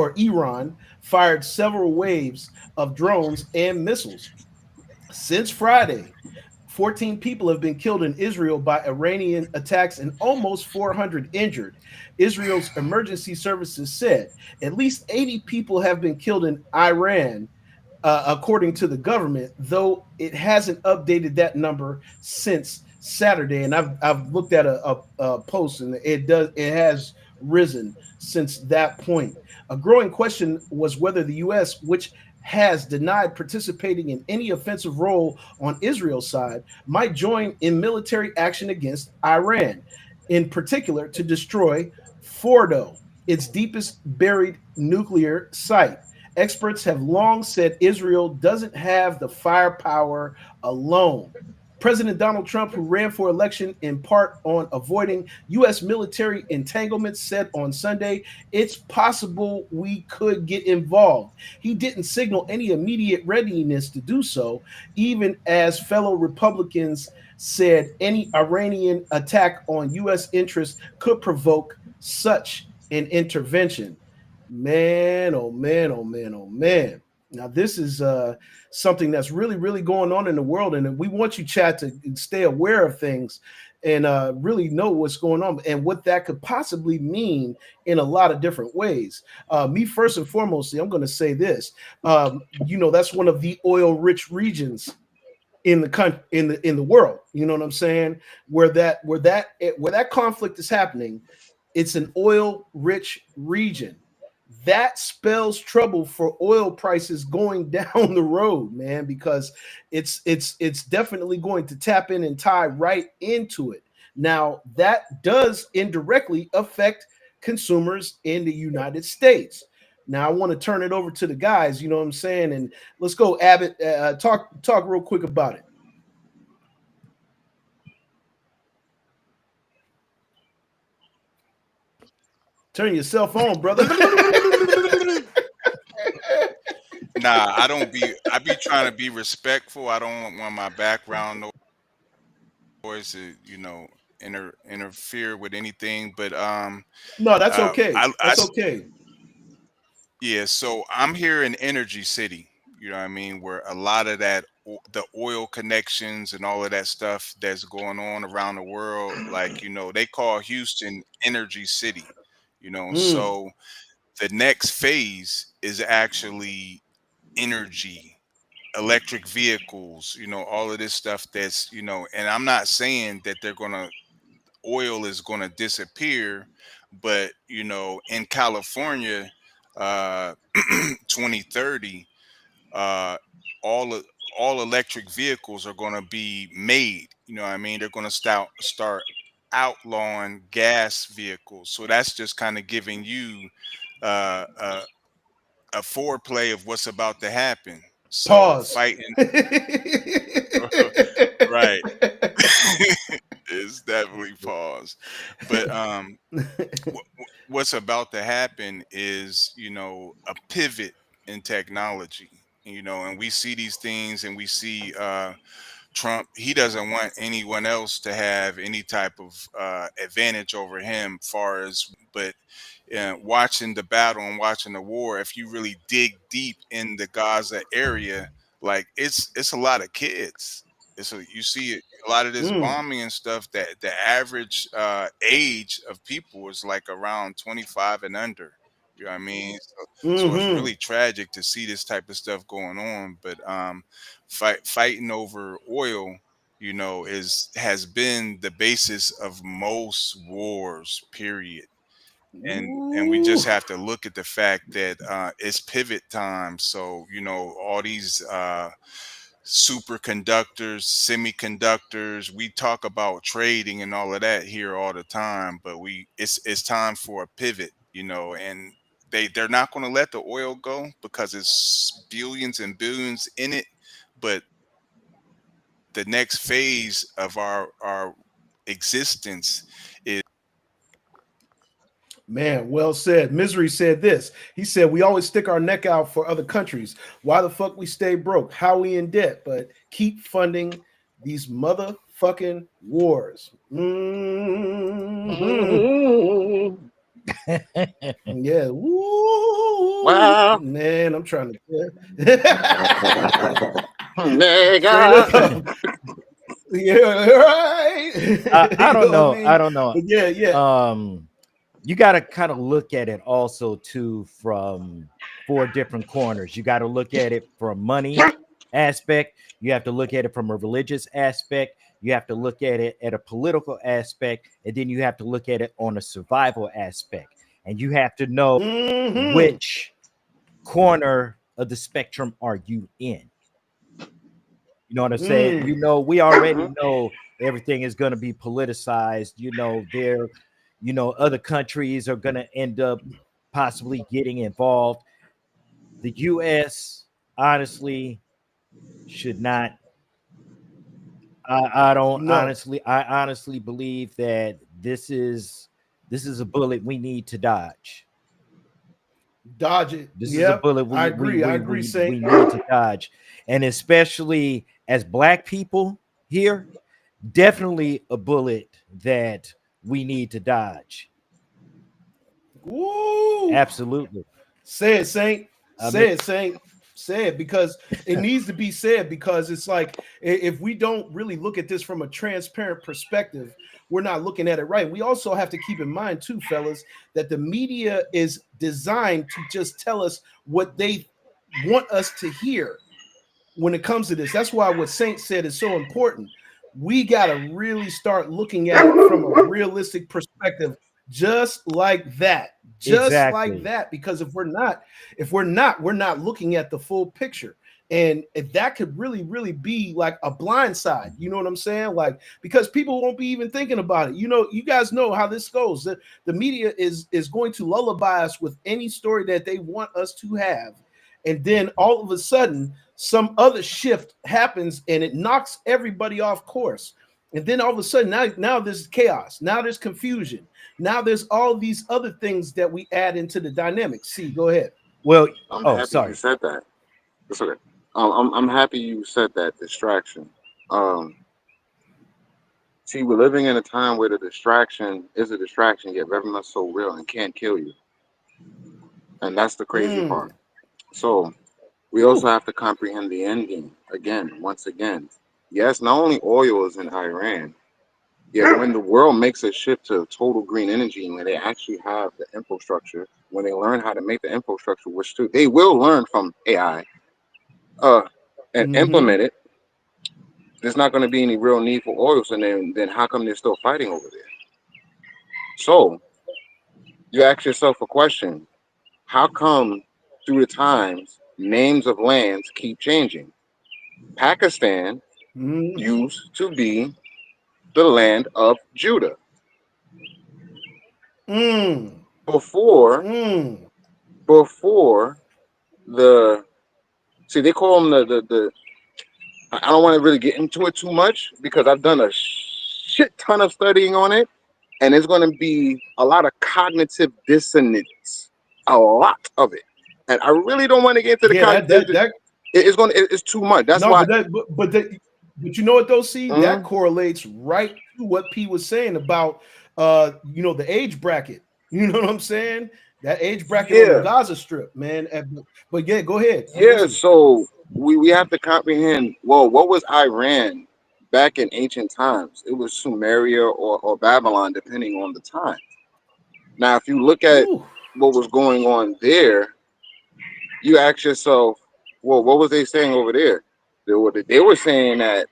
Speaker 1: several waves of drones and missiles. Since Friday, 14 people have been killed in Israel by Iranian attacks and almost 400 injured. Israel's emergency services said at least 80 people have been killed in Iran, according to the government, though it hasn't updated that number since Saturday. And I've looked at a post, and it has risen since that point. A growing question was whether the U.S., which has denied participating in any offensive role on Israel's side, might join in military action against Iran, in particular to destroy Fordo, its deepest buried nuclear site. Experts have long said Israel doesn't have the firepower alone. President Donald Trump, who ran for election in part on avoiding U.S. military entanglements, said on Sunday, it's possible we could get involved. He didn't signal any immediate readiness to do so, even as fellow Republicans said any Iranian attack on U.S. interests could provoke such an intervention. Man, oh man, oh man, oh man. Now this is something that's really, really going on in the world, and we want you, Chad, to stay aware of things and really know what's going on and what that could possibly mean in a lot of different ways. Me first and foremost, I'm going to say this. That's one of the oil-rich regions in the country, in the world. You know what I'm saying? Where that conflict is happening, it's an oil-rich region. That spells trouble for oil prices going down the road, man, because it's definitely going to tap in and tie right into it. Now, that does indirectly affect consumers in the United States. Now, I want to turn it over to the guys, you know what I'm saying? And let's go, Abbott, talk real quick about it. Turn your cell phone, brother.
Speaker 2: Nah, I be trying to be respectful. I don't want my background noise to, interfere with anything. But
Speaker 1: No, that's okay.
Speaker 2: I
Speaker 1: That's okay.
Speaker 2: yeah, so I'm here in Energy City, you know what I mean, where a lot of the oil connections and all of that stuff that's going on around the world, like, they call Houston Energy City,
Speaker 1: Mm,
Speaker 2: so the next phase is actually energy, electric vehicles, all of this stuff and I'm not saying that oil is going to disappear, but in California, uh 2030, uh all of all electric vehicles are going to be made, what I mean, they're going to start outlawing gas vehicles. So that's just kind of giving you uh a foreplay of what's about to happen. So
Speaker 1: pause.
Speaker 2: fighting right. It's definitely pause. But what's about to happen is, a pivot in technology, and we see these things, and we see Trump, he doesn't want anyone else to have any type of advantage over him, far as but watching the battle and watching the war, if you really dig deep in the Gaza area, like it's a lot of kids. You see a lot of this
Speaker 1: Mm,
Speaker 2: bombing and stuff, that the average age of people is like around 25 and under. You know what I mean? So it's
Speaker 1: Mm-hmm.
Speaker 2: really tragic to see this type of stuff going on. But fighting over oil, you know, is has been the basis of most wars. Period. And we
Speaker 1: Ooh.
Speaker 2: just have to look at the fact that it's pivot time. So you know, all these superconductors, semiconductors. We talk about trading and all of that here all the time, but it's time for a pivot, you know, and they're not going to let the oil go because it's billions and billions in it, but the next phase of our existence is
Speaker 1: Man, well said. Misery said this. He said, "We always stick our neck out for other countries. Why the fuck we stay broke? How we in debt, but keep funding these motherfucking wars." Hmm.
Speaker 4: Mhm.
Speaker 1: Yeah. Woo.
Speaker 4: Wow.
Speaker 1: Man, I'm trying to. Straight
Speaker 4: Nigga.
Speaker 1: up. Yeah, right.
Speaker 6: I
Speaker 1: You
Speaker 6: don't
Speaker 1: know what I
Speaker 6: know. I
Speaker 1: mean?
Speaker 6: don't know.
Speaker 1: But yeah, yeah.
Speaker 6: You got to kind of look at it also too from four different corners. You got to look at it from money aspect. You have to look at it from a religious aspect. You have to look at it at a political aspect, and then you have to look at it on a survival aspect. And you have to know
Speaker 1: Hmm.
Speaker 6: which corner of the spectrum are you in. You know what I'm saying? You
Speaker 1: Mm.
Speaker 6: know, we already
Speaker 4: Mhm.
Speaker 6: know everything is going to be politicized. You know, other countries are going to end up possibly getting involved. The U.S. honestly should not. I don't
Speaker 1: No.
Speaker 6: honestly. I honestly believe that this is a bullet we need to dodge.
Speaker 1: Dodge it.
Speaker 6: This is a
Speaker 1: Yep.
Speaker 6: bullet
Speaker 1: I
Speaker 6: we we
Speaker 1: agree. I
Speaker 6: we
Speaker 1: agree,
Speaker 6: we,
Speaker 1: Saint.
Speaker 6: we need to dodge, and especially as Black people here, definitely a bullet that we need to dodge.
Speaker 1: Woo.
Speaker 6: Absolutely.
Speaker 1: Say it, Saint.
Speaker 6: I mean,
Speaker 1: Say it, Saint. Say it because it needs to be said because it's like if we don't really look at this from a transparent perspective, we're not looking at it right. We also have to keep in mind too, fellas, that the media is designed to just tell us what they want us to hear when it comes to this. That's why what Saint said is so important. We got to really start looking at it from a realistic perspective, just like that. Just like
Speaker 6: exactly.
Speaker 1: that. Because we're not looking at the full picture. And if that could really, really be like a blind side, you know what I'm saying? Like, because people won't be even thinking about it. You know, you guys know how this goes. The media is going to lullaby us with any story that they want us to have. And then all of a sudden, some other shift happens and it knocks everybody off course. And then all of a sudden, now there's chaos. Now there's confusion. Now there's all these other things that we add into the dynamic. See, go ahead.
Speaker 6: Well,
Speaker 4: I'm
Speaker 6: oh,
Speaker 4: happy you
Speaker 6: sorry.
Speaker 4: said that. It's okay. I'm happy you said that distraction. Um, See, we're living in a time where the distraction is a distraction, yet very much so real and can't kill you. And that's the crazy
Speaker 1: Mm.
Speaker 4: part. So we also
Speaker 1: Woo.
Speaker 4: have to comprehend the end game again, once again. Yes, not only oil is in Iran, yet when the world makes a shift to total green energy, when they actually have the infrastructure, when they learn how to make the infrastructure, which too, they will learn from AI, uh, and
Speaker 1: Mm-hmm.
Speaker 4: implement it, there's not going to be any real need for oil. So then how come they're still fighting over there? So you ask yourself a question: how come through the times names of lands keep changing? Pakistan
Speaker 1: Mm.
Speaker 4: used to be the land of Judah
Speaker 1: Mm.
Speaker 4: before
Speaker 1: Mm.
Speaker 4: before the see they call them the I don't want to really get into it too much because I've done a shit ton of studying on it, and it's going to be a lot of cognitive dissonance, a lot of it, and I really don't want to get into the
Speaker 1: Yeah, that
Speaker 4: it's going to it's too much. That's
Speaker 1: no,
Speaker 4: why.
Speaker 1: but you know what though, see, that
Speaker 4: Mhm.
Speaker 1: correlates right to what P was saying about the age bracket. You know what I'm saying? That age bracket on the
Speaker 4: Yeah,
Speaker 1: Gaza Strip, man. But yeah, go ahead. I'm
Speaker 4: yeah.
Speaker 1: listening.
Speaker 4: So we have to comprehend. Well, what was Iran back in ancient times? It was Sumeria or Babylon, depending on the time. Now, if you look at
Speaker 1: Woo.
Speaker 4: what was going on there, you ask yourself, well, what was they saying over there? They were saying that,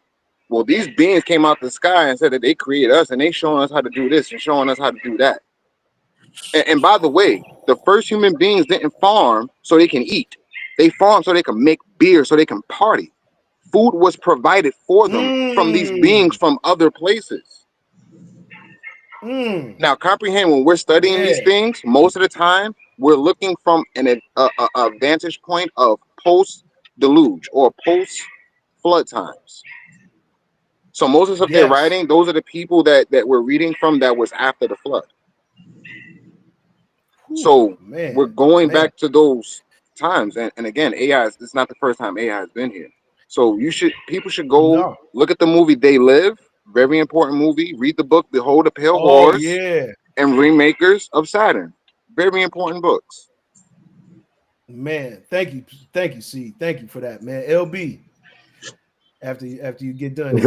Speaker 4: well, these beings came out the sky and said that they created us and they showing us how to do this and showing us how to do that. And by the way, the first human beings didn't farm so they can eat. They farmed so they can make beer, so they can party. Food was provided for them from these beings
Speaker 1: Mm,
Speaker 4: from other places.
Speaker 1: mm,
Speaker 4: Now, comprehend, when we're studying
Speaker 1: yeah.
Speaker 4: these things, most of the time we're looking from a vantage point of post deluge or post flood times. So most of the stuff they're
Speaker 1: Yes.
Speaker 4: writing, those are the people that we're reading from that was after the flood.
Speaker 1: Whew,
Speaker 4: So we're
Speaker 1: man,
Speaker 4: going
Speaker 1: man.
Speaker 4: back to those times. And again, AI is, it's not the first time AI has been here. So people should go
Speaker 1: No.
Speaker 4: look at the movie They Live, very important movie. Read the book Behold a Pale
Speaker 1: Oh
Speaker 4: Horse
Speaker 1: yeah,
Speaker 4: and Remakers of Saturn. Very important books.
Speaker 1: man. Thank you, C. Thank you for that, man. LB. After you get done.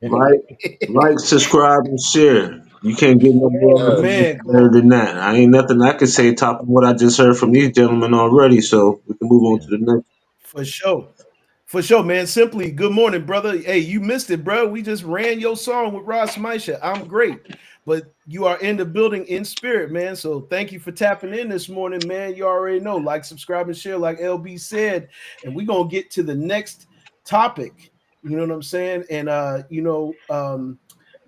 Speaker 5: like, like, subscribe, and share. You can't get no more
Speaker 4: Yes.
Speaker 5: information
Speaker 1: Man,
Speaker 5: better
Speaker 1: Quan.
Speaker 5: than that. I ain't nothing I can say top of what I just heard from these gentlemen already. So we can move on to the next.
Speaker 1: For sure. For sure, man. Simply, good morning, brother. Hey, you missed it, bro. We just ran your song with Ross Misha. I'm great. But you are in the building in spirit, man. So thank you for tapping in this morning, man. You already know. Like, subscribe, and share, like LB said. And we're gonna get to the next topic. You know what I'm saying? And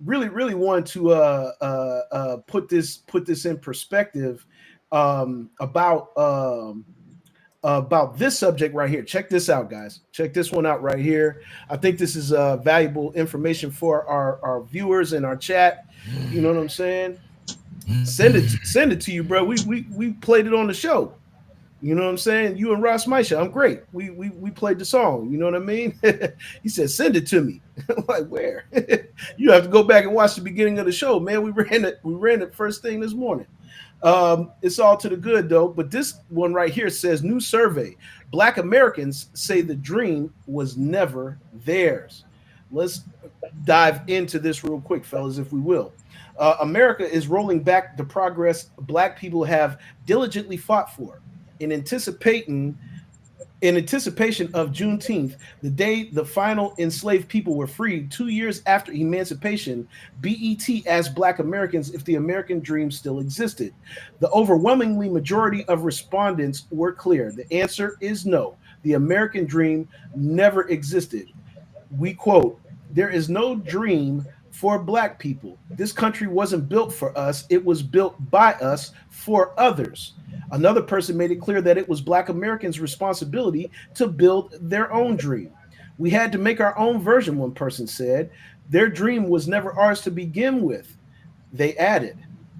Speaker 1: really, really want to put this in perspective about this subject right here. Check this out, guys. Check this one out right here. I think this is valuable information for our viewers in our chat. You know what I'm saying? Send it to you, bro. We played it on the show. You know what I'm saying? You and Ross Misha, I'm great. We played the song. You know what I mean? He said, "Send it to me." I'm like, where? You have to go back and watch the beginning of the show, man. We ran it. We ran it first thing this morning. It's all to the good though. But this one right here says new survey: Black Americans say the dream was never theirs. Let's dive into this real quick, fellas, if we will. America is rolling back the progress Black people have diligently fought for in anticipation of Juneteenth, the day the final enslaved people were freed 2 years after emancipation. BET asked Black Americans if the American dream still existed. The overwhelmingly majority of respondents were clear. The answer is no. The American dream never existed. We quote, "There is no dream for Black people. This country wasn't built for us, it was built by us for others." Another person made it clear that it was Black Americans' responsibility to build their own dream. "We had to make our own version," one person said. "Their dream was never ours to begin with." They added,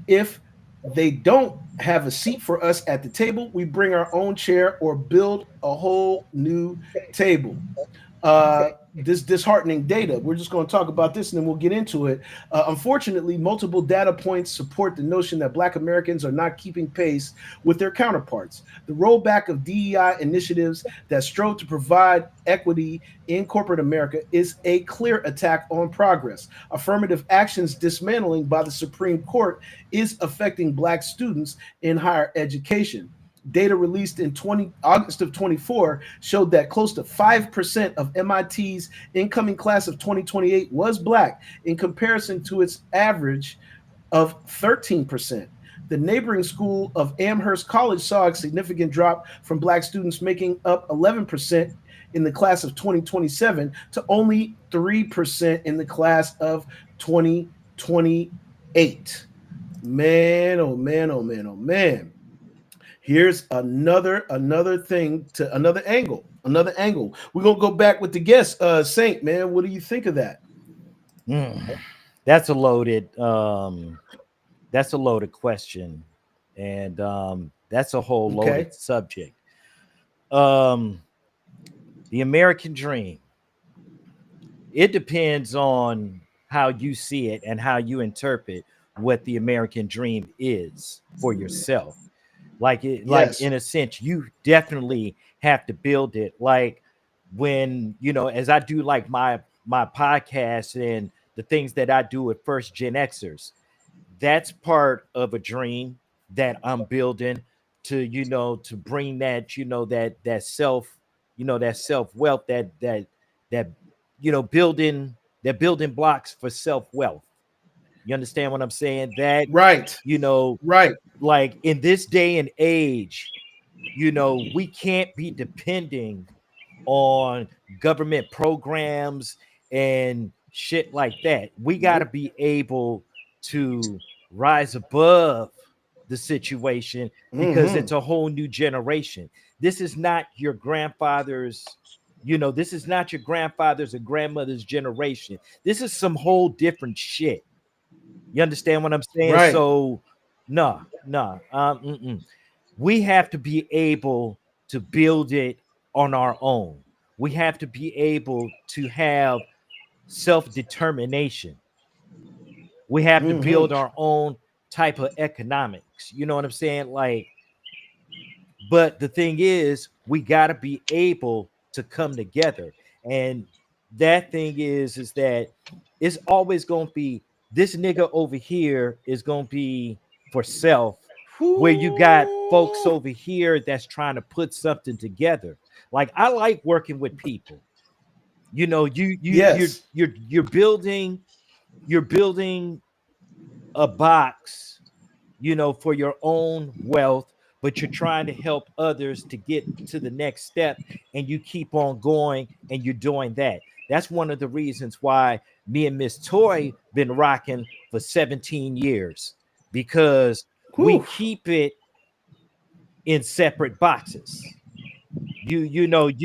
Speaker 1: "If they don't have a seat for us at the table, we bring our own chair or build a whole new table." This disheartening data. We're just going to talk about this and then we'll get into it. Unfortunately, multiple data points support the notion that Black Americans are not keeping pace with their counterparts. The rollback of DEI initiatives that strove to provide equity in corporate America is a clear attack on progress. Affirmative actions dismantling by the Supreme Court is affecting Black students in higher education. Data released in August of 24 showed that close to 5% of MIT's incoming class of 2028 was Black in comparison to its average of 13%. The neighboring school of Amherst College saw a significant drop from Black students, making up 11% in the class of 2027 to only 3% in the class of 2028. Man, oh man, oh man, oh man. Here's another thing to another angle. Another angle. We're gonna go back with the guest, Saint, man. What do you think of that?
Speaker 6: Mm, that's a loaded question, and that's a whole
Speaker 1: Okay.
Speaker 6: loaded subject. Um, the American dream. It depends on how you see it and how you interpret what the American dream is for yourself. Like
Speaker 1: Yes.
Speaker 6: in a sense, you definitely have to build it. Like when as I do like my podcast and the things that I do with first Gen Xers, that's part of a dream that I'm building to, to bring that, that self, that self wealth, that, building, that building blocks for self wealth. You understand what I'm saying? That,
Speaker 1: Right.
Speaker 6: you know,
Speaker 1: Right.
Speaker 6: like in this day and age, we can't be depending on government programs and shit like that. We got to
Speaker 1: Nope.
Speaker 6: be able to rise above the situation because
Speaker 1: Mm-hmm.
Speaker 6: it's a whole new generation. This is not your grandfather's, this is not your grandfather's or grandmother's generation. This is some whole different shit. You understand what I'm saying?
Speaker 1: Right.
Speaker 6: So, nah, nah. We have to be able to build it on our own. We have to be able to have self determination. We have to
Speaker 1: Mm-hmm.
Speaker 6: build our own type of economics. You know what I'm saying? Like, but the thing is, we got to be able to come together. And that thing is that it's always going to be this nigga over here is going to be for self, where you got folks
Speaker 1: Whoo.
Speaker 6: over here that's trying to put something together. Like I like working with people. You're
Speaker 1: Yes.
Speaker 6: you're building a box, for your own wealth, but you're trying to help others to get to the next step, and you keep on going and you're doing that. That's one of the reasons why me and Miss Toy been rocking for 17 years, because we
Speaker 1: Whew.
Speaker 6: keep it in separate boxes. You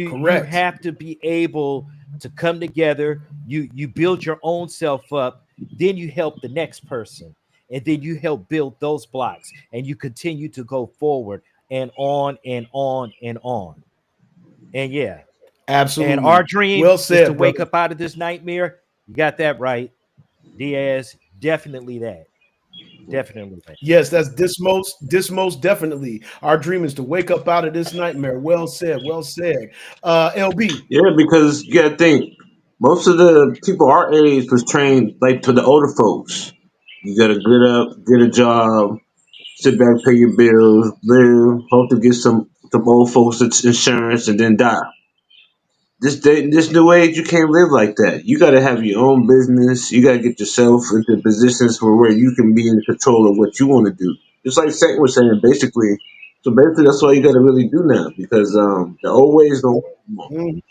Speaker 1: Correct.
Speaker 6: have to be able to come together. You build your own self up, then you help the next person, and then you help build those blocks, and you continue to go forward and on and on and on. And yeah, and our
Speaker 1: Absolutely.
Speaker 6: dream
Speaker 1: Well
Speaker 6: is to
Speaker 1: said,
Speaker 6: wake
Speaker 1: brother.
Speaker 6: up out of this nightmare. You got that right, Diaz. Definitely that. Definitely that.
Speaker 1: Yes, that's this most definitely. Our dream is to wake up out of this nightmare. Well said. Well said. LB.
Speaker 5: Yeah, because you gotta think, most of the people our age was trained like to the older folks. You gotta get up, get a job, sit back, pay your bills, live, hope to get some old folks' insurance, and then die. This new age, you can't live like that. You got to have your own business. You got to get yourself into positions where you can be in control of what you want to do. Just like Saint was saying, basically. So basically, that's all you got to really do now because the old ways don't work anymore.
Speaker 1: Mhm.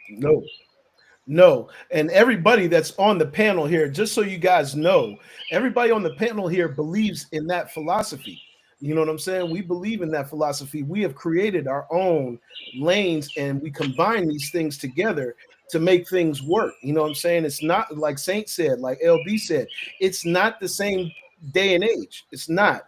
Speaker 1: No. No, and everybody that's on the panel here, just so you guys know, everybody on the panel here believes in that philosophy. You know what I'm saying? We believe in that philosophy. We have created our own lanes and we combine these things together to make things work. You know what I'm saying? It's not like Saint said, like LB said, it's not the same day and age. It's not.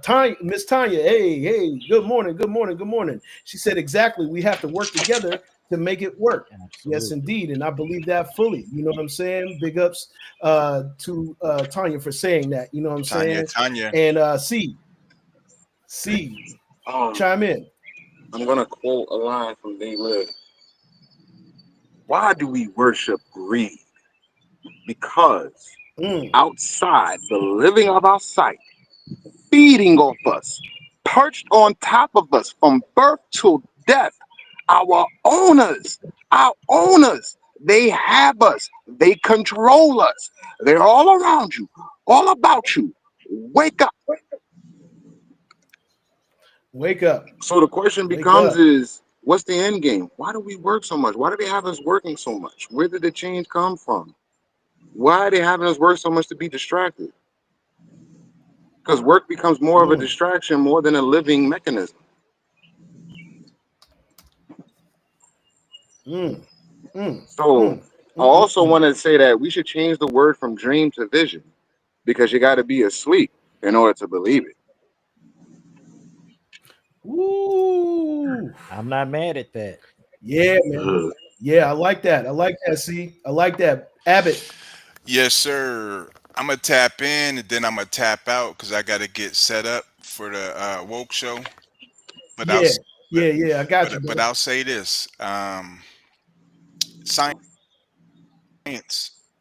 Speaker 1: Tanya, Miss Tanya, hey, hey, good morning, good morning, good morning. She said exactly. We have to work together to make it work. Yes,
Speaker 6: Absolutely.
Speaker 1: indeed. And I believe that fully. You know what I'm saying? Big ups to Tanya for saying that. You know what I'm
Speaker 2: Tanya,
Speaker 1: saying?
Speaker 2: Tanya.
Speaker 1: And C,
Speaker 4: Um,
Speaker 1: chime in.
Speaker 4: I'm gonna quote a line from They Live. Why do we worship greed? Because
Speaker 1: Mm,
Speaker 4: outside the living of our sight, feeding off us, perched on top of us from birth till death, our owners, they have us, they control us, they're all around you, all about you. Wake up.
Speaker 1: wake up.
Speaker 4: So the question
Speaker 1: Wake
Speaker 4: becomes
Speaker 1: up.
Speaker 4: is what's the end game? Why do we work so much? Why do they have us working so much? Where did the change come from? Why are they having us work so much to be distracted? Because work becomes more of a
Speaker 1: Mm,
Speaker 4: distraction more than a living mechanism.
Speaker 1: mm, mm,
Speaker 4: So
Speaker 1: mm,
Speaker 4: I
Speaker 1: mm,
Speaker 4: also
Speaker 1: mm.
Speaker 4: want to say that we should change the word from dream to vision because you got to be asleep in order to believe it.
Speaker 1: Ooh.
Speaker 6: I'm not mad at that.
Speaker 1: Yeah, man.
Speaker 5: Uh,
Speaker 1: Yeah, I like that. I like that. See, I like that. Abbott.
Speaker 2: Yes, sir. I'm gonna tap in and then I'm gonna tap out because I gotta get set up for the woke show. But I'll
Speaker 1: Yeah,
Speaker 2: s- but
Speaker 1: yeah. I got you,
Speaker 2: but
Speaker 1: brother.
Speaker 2: I'll say this: science.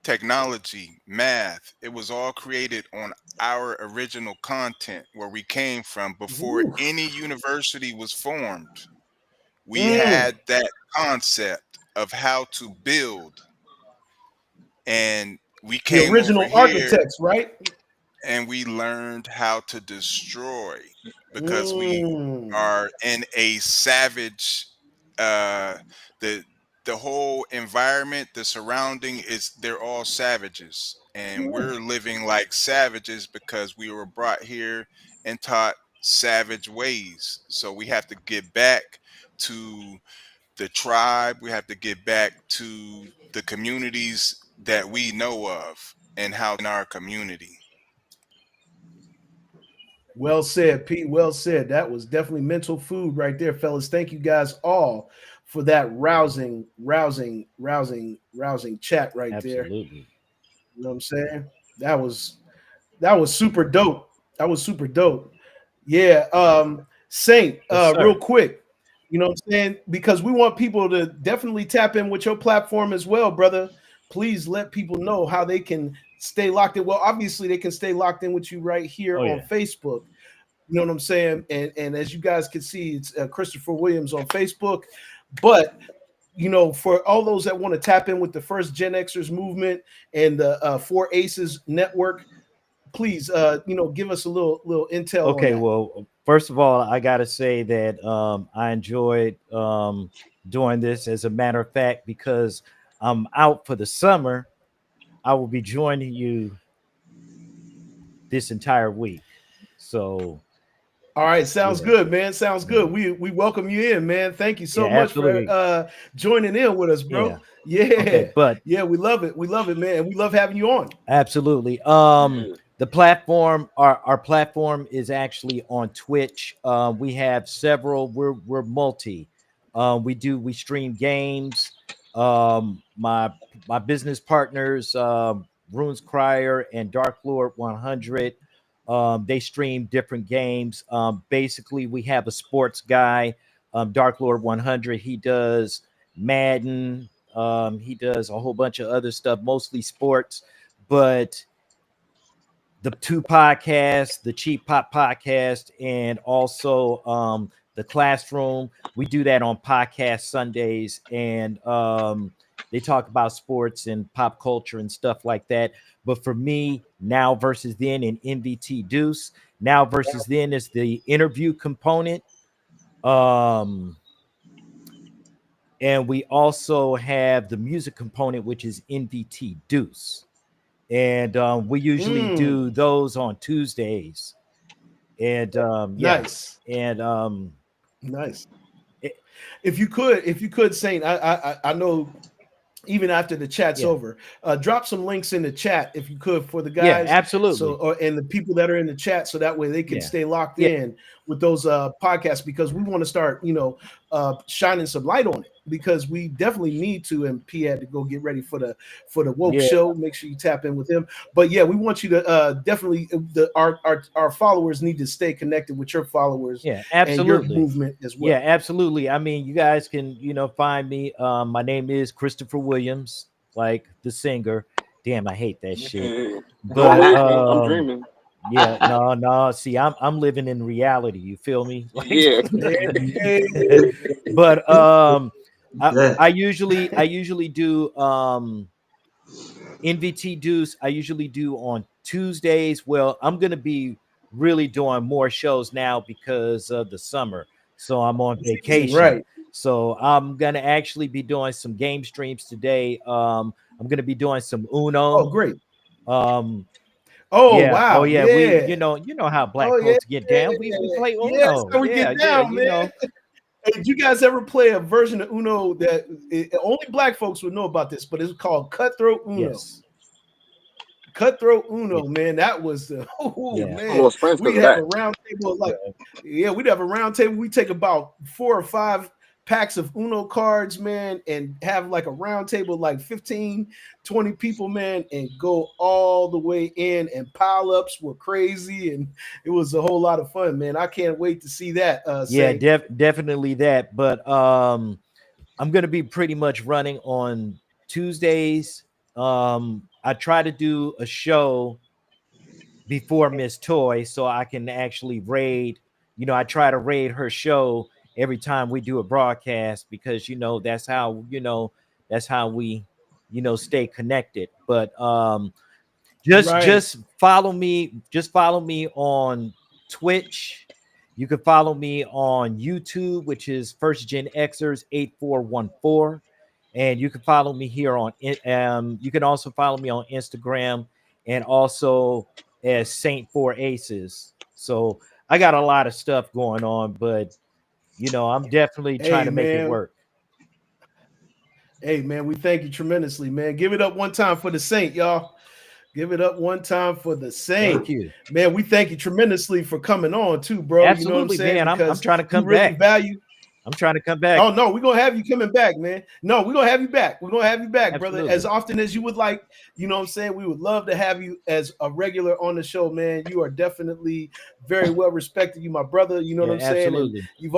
Speaker 2: technology, math. It was all created on our original content where we came from before
Speaker 1: Oof.
Speaker 2: any university was formed. We
Speaker 1: Mm.
Speaker 2: had that concept of how to build, and we
Speaker 1: The
Speaker 2: came over
Speaker 1: original
Speaker 2: here
Speaker 1: architects, right?
Speaker 2: and we learned how to destroy because we
Speaker 1: Mm.
Speaker 2: are in a savage uh the the whole environment, the surrounding is they're all savages, and we're living like savages because we were brought here and taught savage ways. So we have to get back to the tribe, we have to get back to the communities that we know of and how in our community.
Speaker 1: Well said, Pete. Well said. That was definitely mental food right there, fellas. Thank you guys all for that rousing chat right there.
Speaker 6: Absolutely.
Speaker 1: You know what I'm saying? That was that was super dope. That was super dope. Yeah. Saint,
Speaker 6: Yes,
Speaker 1: real
Speaker 6: sir.
Speaker 1: quick. You know what I'm saying? Because we want people to definitely tap in with your platform as well, brother. Please let people know how they can stay locked in. Well, obviously they can stay locked in with you right here
Speaker 6: Oh
Speaker 1: on
Speaker 6: yeah.
Speaker 1: Facebook. You know what I'm saying? And as you guys can see, it's Christopher Williams on Facebook. But for all those that want to tap in with the first Gen Xers movement and the Four Aces Network, please, give us a little intel on
Speaker 6: Okay,
Speaker 1: that.
Speaker 6: well, first of all, I gotta say that I enjoyed doing this. As a matter of fact, because I'm out for the summer, I will be joining you this entire week. So
Speaker 1: All right, sounds
Speaker 6: yeah,
Speaker 1: good, man. Sounds
Speaker 6: yeah,
Speaker 1: good. We welcome you in, man. Thank you
Speaker 6: yeah,
Speaker 1: so much for
Speaker 6: absolutely,
Speaker 1: joining in with us,
Speaker 6: yeah.
Speaker 1: bro.
Speaker 6: Okay,
Speaker 1: Yeah,
Speaker 6: but
Speaker 1: yeah, we love it. We love it, man. And we love having you on.
Speaker 6: absolutely.
Speaker 4: Yeah.
Speaker 6: The platform, our platform is actually on Twitch. We have several. We're multi. We stream games. My business partners, Runes Crier and Dark Lord 100. They stream different games. Basically, we have a sports guy, Dark Lord 100. He does Madden. He does a whole bunch of other stuff, mostly sports. But the two podcasts, the Cheap Pop podcast, and also the Classroom, we do that on podcast Sundays, and they talk about sports and pop culture and stuff like that. But for me, Now Versus Then and NVT Deuce, Now Versus Then is the interview component. Um, and we also have the music component, which is NVT Deuce. And we usually
Speaker 1: Mm,
Speaker 6: do those on Tuesdays. And yeah,
Speaker 1: nice,
Speaker 6: and
Speaker 1: nice.
Speaker 6: it,
Speaker 1: If you could, Saint, I know even after the chat's
Speaker 6: yeah,
Speaker 1: over, drop some links in the chat if you could for the
Speaker 6: yeah,
Speaker 1: guys, so
Speaker 6: absolutely,
Speaker 1: and the people that are in the chat, so that way they can
Speaker 6: yeah,
Speaker 1: stay locked
Speaker 6: yeah,
Speaker 1: in with those podcasts, because we want to start, shining some light on it, because we definitely need to. And P had to go get ready for the woke
Speaker 6: yeah,
Speaker 1: show. Make sure you tap in with him. But yeah, we want you to definitely our followers need to stay connected with your followers
Speaker 6: yeah,
Speaker 1: and your
Speaker 6: absolutely.
Speaker 1: movement as
Speaker 6: Yeah,
Speaker 1: well.
Speaker 6: absolutely. I mean, you guys can, find me. My name is Christopher Williams, like the singer. Damn, I hate that shit.
Speaker 4: Don't
Speaker 6: But
Speaker 4: lose me. I'm dreaming.
Speaker 6: yeah, no, no. See, I'm living in reality. You feel me? Like,
Speaker 4: Yeah.
Speaker 1: Hey, hey,
Speaker 6: but I
Speaker 5: Yeah.
Speaker 6: I usually do NVT dues. I usually do on Tuesdays. Well, I'm gonna be really doing more shows now because of the summer. So I'm on
Speaker 1: season,
Speaker 6: vacation.
Speaker 1: right?
Speaker 6: So I'm gonna actually be doing some game streams today. I'm gonna be doing some
Speaker 1: Oh,
Speaker 6: Uno.
Speaker 1: great.
Speaker 6: Um,
Speaker 1: Oh,
Speaker 6: yeah, oh
Speaker 1: wow.
Speaker 6: yeah, we
Speaker 1: Yeah.
Speaker 6: you know how
Speaker 1: Oh,
Speaker 6: black
Speaker 1: yeah.
Speaker 6: folks get down. We play
Speaker 1: Yeah, that's
Speaker 6: Uno.
Speaker 1: how we get
Speaker 6: Yeah, yeah,
Speaker 1: down, man. Hey, did you guys ever play a version of Uno that only black folks would know about this, but it's called Cutthroat Uno?
Speaker 6: yes,
Speaker 1: Cutthroat
Speaker 6: yeah,
Speaker 1: Uno, man. That was the oh
Speaker 6: yeah,
Speaker 4: I'm
Speaker 1: man.
Speaker 4: lost friends because
Speaker 1: We'd
Speaker 4: of
Speaker 1: have
Speaker 4: that.
Speaker 1: a round table of like,
Speaker 6: yeah,
Speaker 1: yeah, we'd have a round table. We take about 4 or 5 packs of Uno cards, man, and have like a round table, like 15, 20 people, man, and go all the way in, and pile ups were crazy. And it was a whole lot of fun, man. I can't wait to see that,
Speaker 6: yeah,
Speaker 1: Saint.
Speaker 6: definitely that. But I'm gonna be pretty much running on Tuesdays. I try to do a show before Miss Toy so I can actually raid. You know, I try to raid her show every time we do a broadcast because that's how we stay connected. But just
Speaker 1: Right.
Speaker 6: follow me on Twitch. You can follow me on YouTube, which is First Gen Xers 8414. And you can follow me here on you can also follow me on Instagram and also as Saint Four Aces. So I got a lot of stuff going on, but I'm definitely trying
Speaker 1: Hey
Speaker 6: to make it
Speaker 1: man.
Speaker 6: work.
Speaker 1: Hey man, we thank you tremendously, man. Give it up one time for the Saint, y'all. Give it up one time for the
Speaker 6: Thank
Speaker 1: Saint.
Speaker 6: you.
Speaker 1: Man, we thank you tremendously for coming on too, bro. You know what I'm
Speaker 6: Absolutely,
Speaker 1: saying?
Speaker 6: man. I'm
Speaker 1: Because
Speaker 6: trying to
Speaker 1: we
Speaker 6: come
Speaker 1: really
Speaker 6: back.
Speaker 1: value.
Speaker 6: I'm trying to come back.
Speaker 1: Oh no, we're gonna have you coming back, man. No, we're gonna have you back. We're gonna have you back, brother, as
Speaker 6: Absolutely.
Speaker 1: often as you would like. You know what I'm saying? We would love to have you as a regular on the show, man. You are definitely very well respected. You, my brother, you know what
Speaker 6: Yeah,
Speaker 1: I'm saying? And
Speaker 6: absolutely.
Speaker 1: you've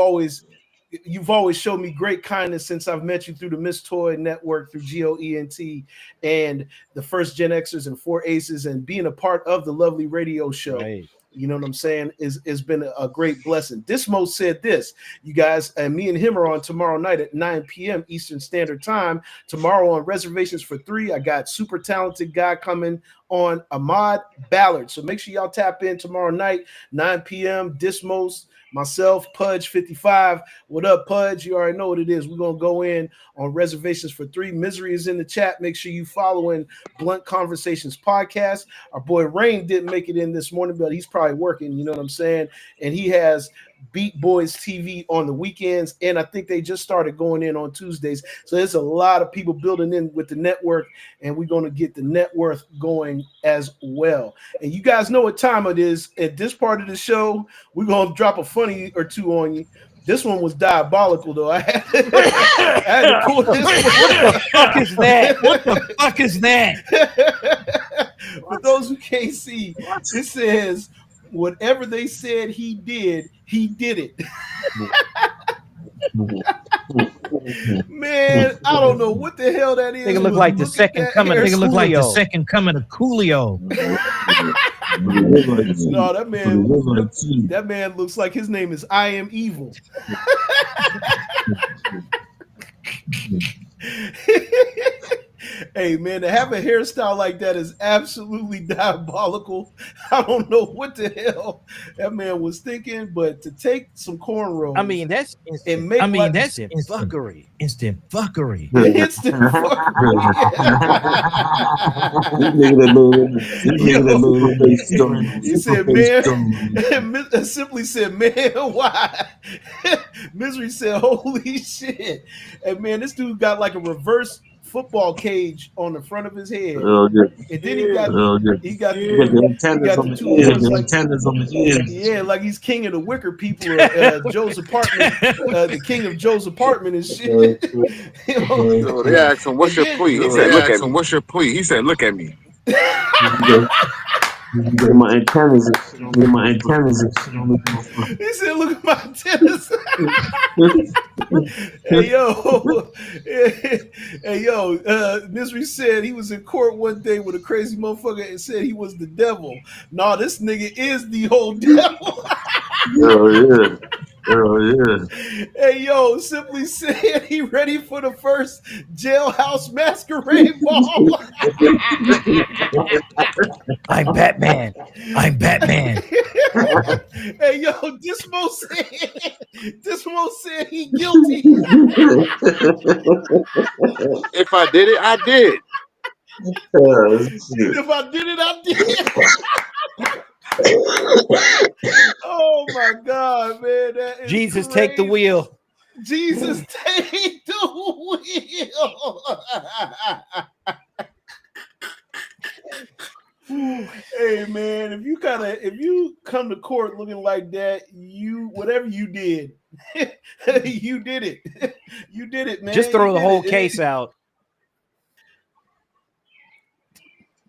Speaker 1: always shown me great kindness since I've met you through the Miss Toy Network, through GOENT, and the First Gen Xers and Four Aces, and being a part of the lovely radio show.
Speaker 6: Right.
Speaker 1: You know what I'm saying? Is been a great blessing. Dismo said this, you guys, and me and him are on tomorrow night at 9 p.m. Eastern Standard Time. Tomorrow on Reservations for 3, I got super talented guy coming on, Ahmad Ballard. So make sure y'all tap in tomorrow night, 9 p.m. Dismos, myself, Pudge 55. What up, Pudge? You already know what it is. We're gonna go in on Reservations for 3. Misery is in the chat. Make sure you following Blunt Conversations podcast. Our boy Rain didn't make it in this morning, but he's probably working. You know what I'm saying? And he has Beat Boys TV on the weekends, and I think they just started going in on Tuesdays. So there's a lot of people building in with the network, and we're going to get the net worth going as well. And you guys know what time it is. At this part of the show, we're going to drop a funny or two on you. This one was diabolical, though. I had to pull this one.
Speaker 6: What the fuck is that? What the fuck is that?
Speaker 1: For those who can't see, it says, whatever they said he did it. Man, I don't know what the hell that is.
Speaker 6: Nigga look like the second coming. Nigga look like the second coming of Coolio.
Speaker 1: No, that man looks like his name is I Am Evil. Hey man, to have a hairstyle like that is absolutely diabolical. I don't know what the hell that man was thinking, but to take some cornrows,
Speaker 6: I mean, that's instant.
Speaker 1: and make
Speaker 6: that's instant fuckery. Instant fuckery.
Speaker 1: Instant fuckery. He said, man, simply said, man, why? Misery said, holy shit. And man, this dude got like a reverse football cage on the front of his head. And then he got the two horns like, like he's king of the wicker people of Joe's apartment, the king of Joe's apartment and shit.
Speaker 4: So they asked him, what's your plea? He said, look at me. What's your plea? He said, look at me.
Speaker 5: My antennas and shit on the
Speaker 1: He said, look at my antennas. Hey yo, Misery said he was in court one day with a crazy motherfucker and said he was the devil. Nah, this nigga is the whole devil.
Speaker 5: yeah.
Speaker 1: Hey yo, simply said he ready for the first jailhouse masquerade ball.
Speaker 6: I'm Batman. I'm Batman.
Speaker 1: Hey yo, Dismo said he guilty.
Speaker 4: If I did it, I did.
Speaker 1: If I did it, I did. Oh my God, man. That is
Speaker 6: Jesus,
Speaker 1: crazy.
Speaker 6: take the wheel.
Speaker 1: Jesus, take the wheel. Hey man, if you come to court looking like that, whatever you did, you did it. You did it, man.
Speaker 6: Just throw the whole case out.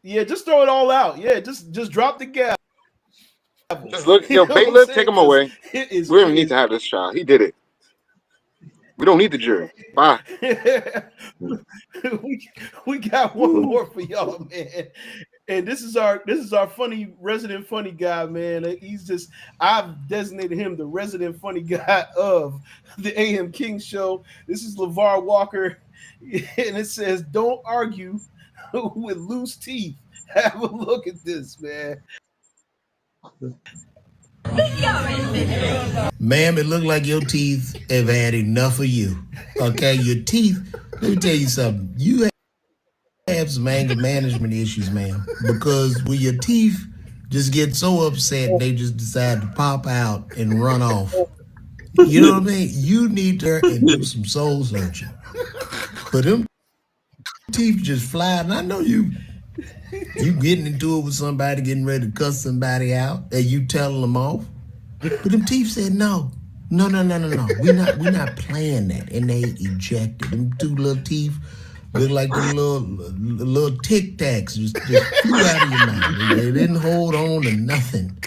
Speaker 1: Yeah, just throw it all out. Yeah, just drop the gavel.
Speaker 4: Just look, bailiff, take him away. We don't need to have this trial. He did it. We don't need the jury. Bye.
Speaker 1: we got one more for y'all, man. And this is our funny resident funny guy, man. I've designated him the resident funny guy of the AM King Show. This is LeVar Walker, and it says, "Don't argue with loose teeth." Have a look at this, man.
Speaker 7: Ma'am, it looked like your teeth have had enough of you. Okay, your teeth. Let me tell you something. You have some anger management issues, ma'am, because when your teeth just get so upset, they just decide to pop out and run off. You know what I mean? You need to and do some soul searching. But them teeth just fly, and I know you getting into it with somebody, getting ready to cuss somebody out, and you telling them off. But them teeth said no. No. We're not playing that. And they ejected. Them two little teeth look like the little tic tacs just flew out of your mouth. They didn't hold on to nothing.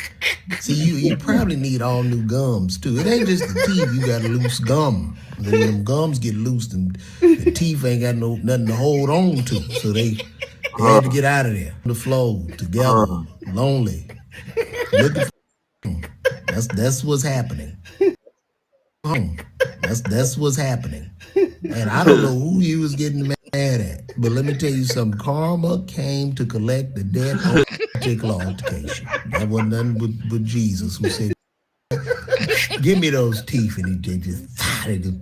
Speaker 7: See, you probably need all new gums too. It ain't just the teeth, you got loose gum. When them gums get loose, and the teeth ain't got nothing to hold on to. So they had to get out of there. The flow together, lonely. Looking for that's what's happening. That's what's happening. And I don't know who he was getting mad at, but let me tell you something. Karma came to collect the debt on particular altercation. That wasn't nothing but Jesus who said, "Give me those teeth," and he just maybe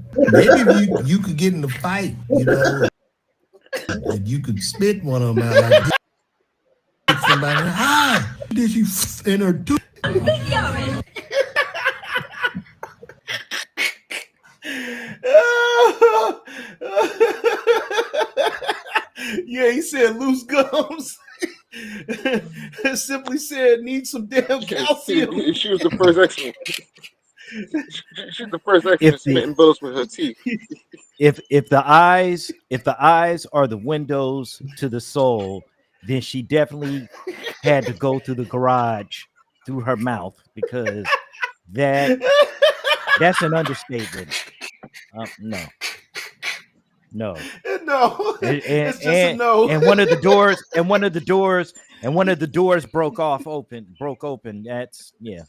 Speaker 7: if you could get in the fight, and you could spit one of them out like somebody. Did you in her tooth?
Speaker 1: Yeah, he said loose gums. Simply said need some damn calcium.
Speaker 4: She was the first X-Men. She's the first X-Men smitten bullets with her teeth.
Speaker 6: If the eyes are the windows to the soul, then she definitely had to go through the garage through her mouth, because that's an understatement. No.
Speaker 1: It's just a no.
Speaker 6: And one of the doors broke open. That's yeah.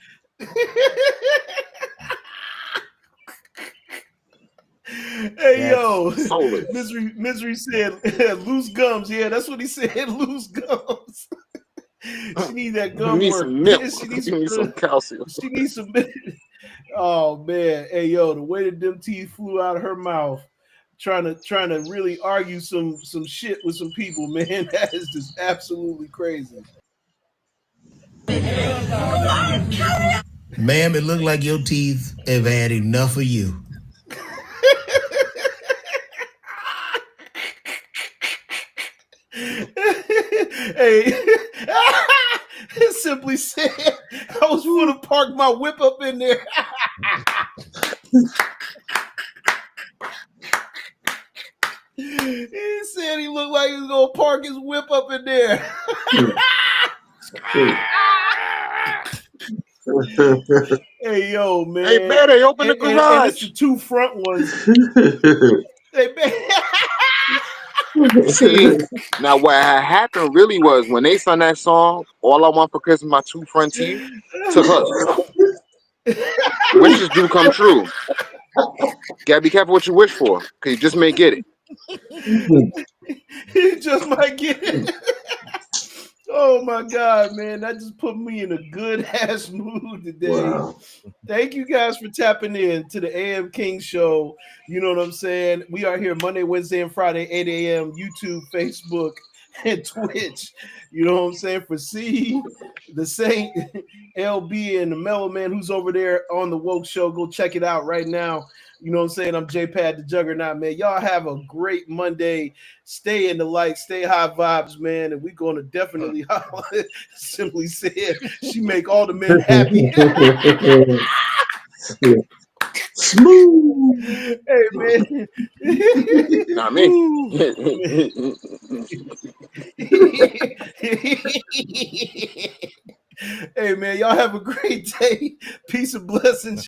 Speaker 1: Hey, yo, Misery said loose gums. Yeah, that's what he said. Loose gums. She need that gum work.
Speaker 4: Some milk. She needs some calcium.
Speaker 1: She needs some. Oh man, hey yo, the way that them teeth flew out of her mouth, trying to really argue some shit with some people, man, that is just absolutely crazy.
Speaker 7: Ma'am, it looked like your teeth have had enough of you.
Speaker 1: Hey, Simply said, I was going to park my whip up in there. He said he looked like he was going to park his whip up in there. Hey, yo, man.
Speaker 4: Hey, man, they open the garage.
Speaker 1: And it's the two front ones. Hey, man.
Speaker 4: See, now what had happened really was when they sung that song, "All I Want for Christmas, My Two Front Teeth," to her. Wishes do come true. Gotta be careful what you wish for, because you just may get it.
Speaker 1: You just might get it. Oh my God, man. That just put me in a good ass mood today. Wow. Thank you guys for tapping in to the AM King Show. You know what I'm saying? We are here Monday, Wednesday, and Friday, 8 a.m. YouTube, Facebook, and Twitch. You know what I'm saying? For C, the Saint, LB, and the Mellow Man who's over there on the Woke Show. Go check it out right now. You know what I'm saying? I'm J-Pad the Juggernaut, man. Y'all have a great Monday. Stay in the light. Stay high vibes, man. And we're going to definitely, Simply said, she make all the men happy.
Speaker 5: Smooth.
Speaker 1: Hey, man.
Speaker 4: Not me.
Speaker 1: Hey, man. Y'all have a great day. Peace and blessings.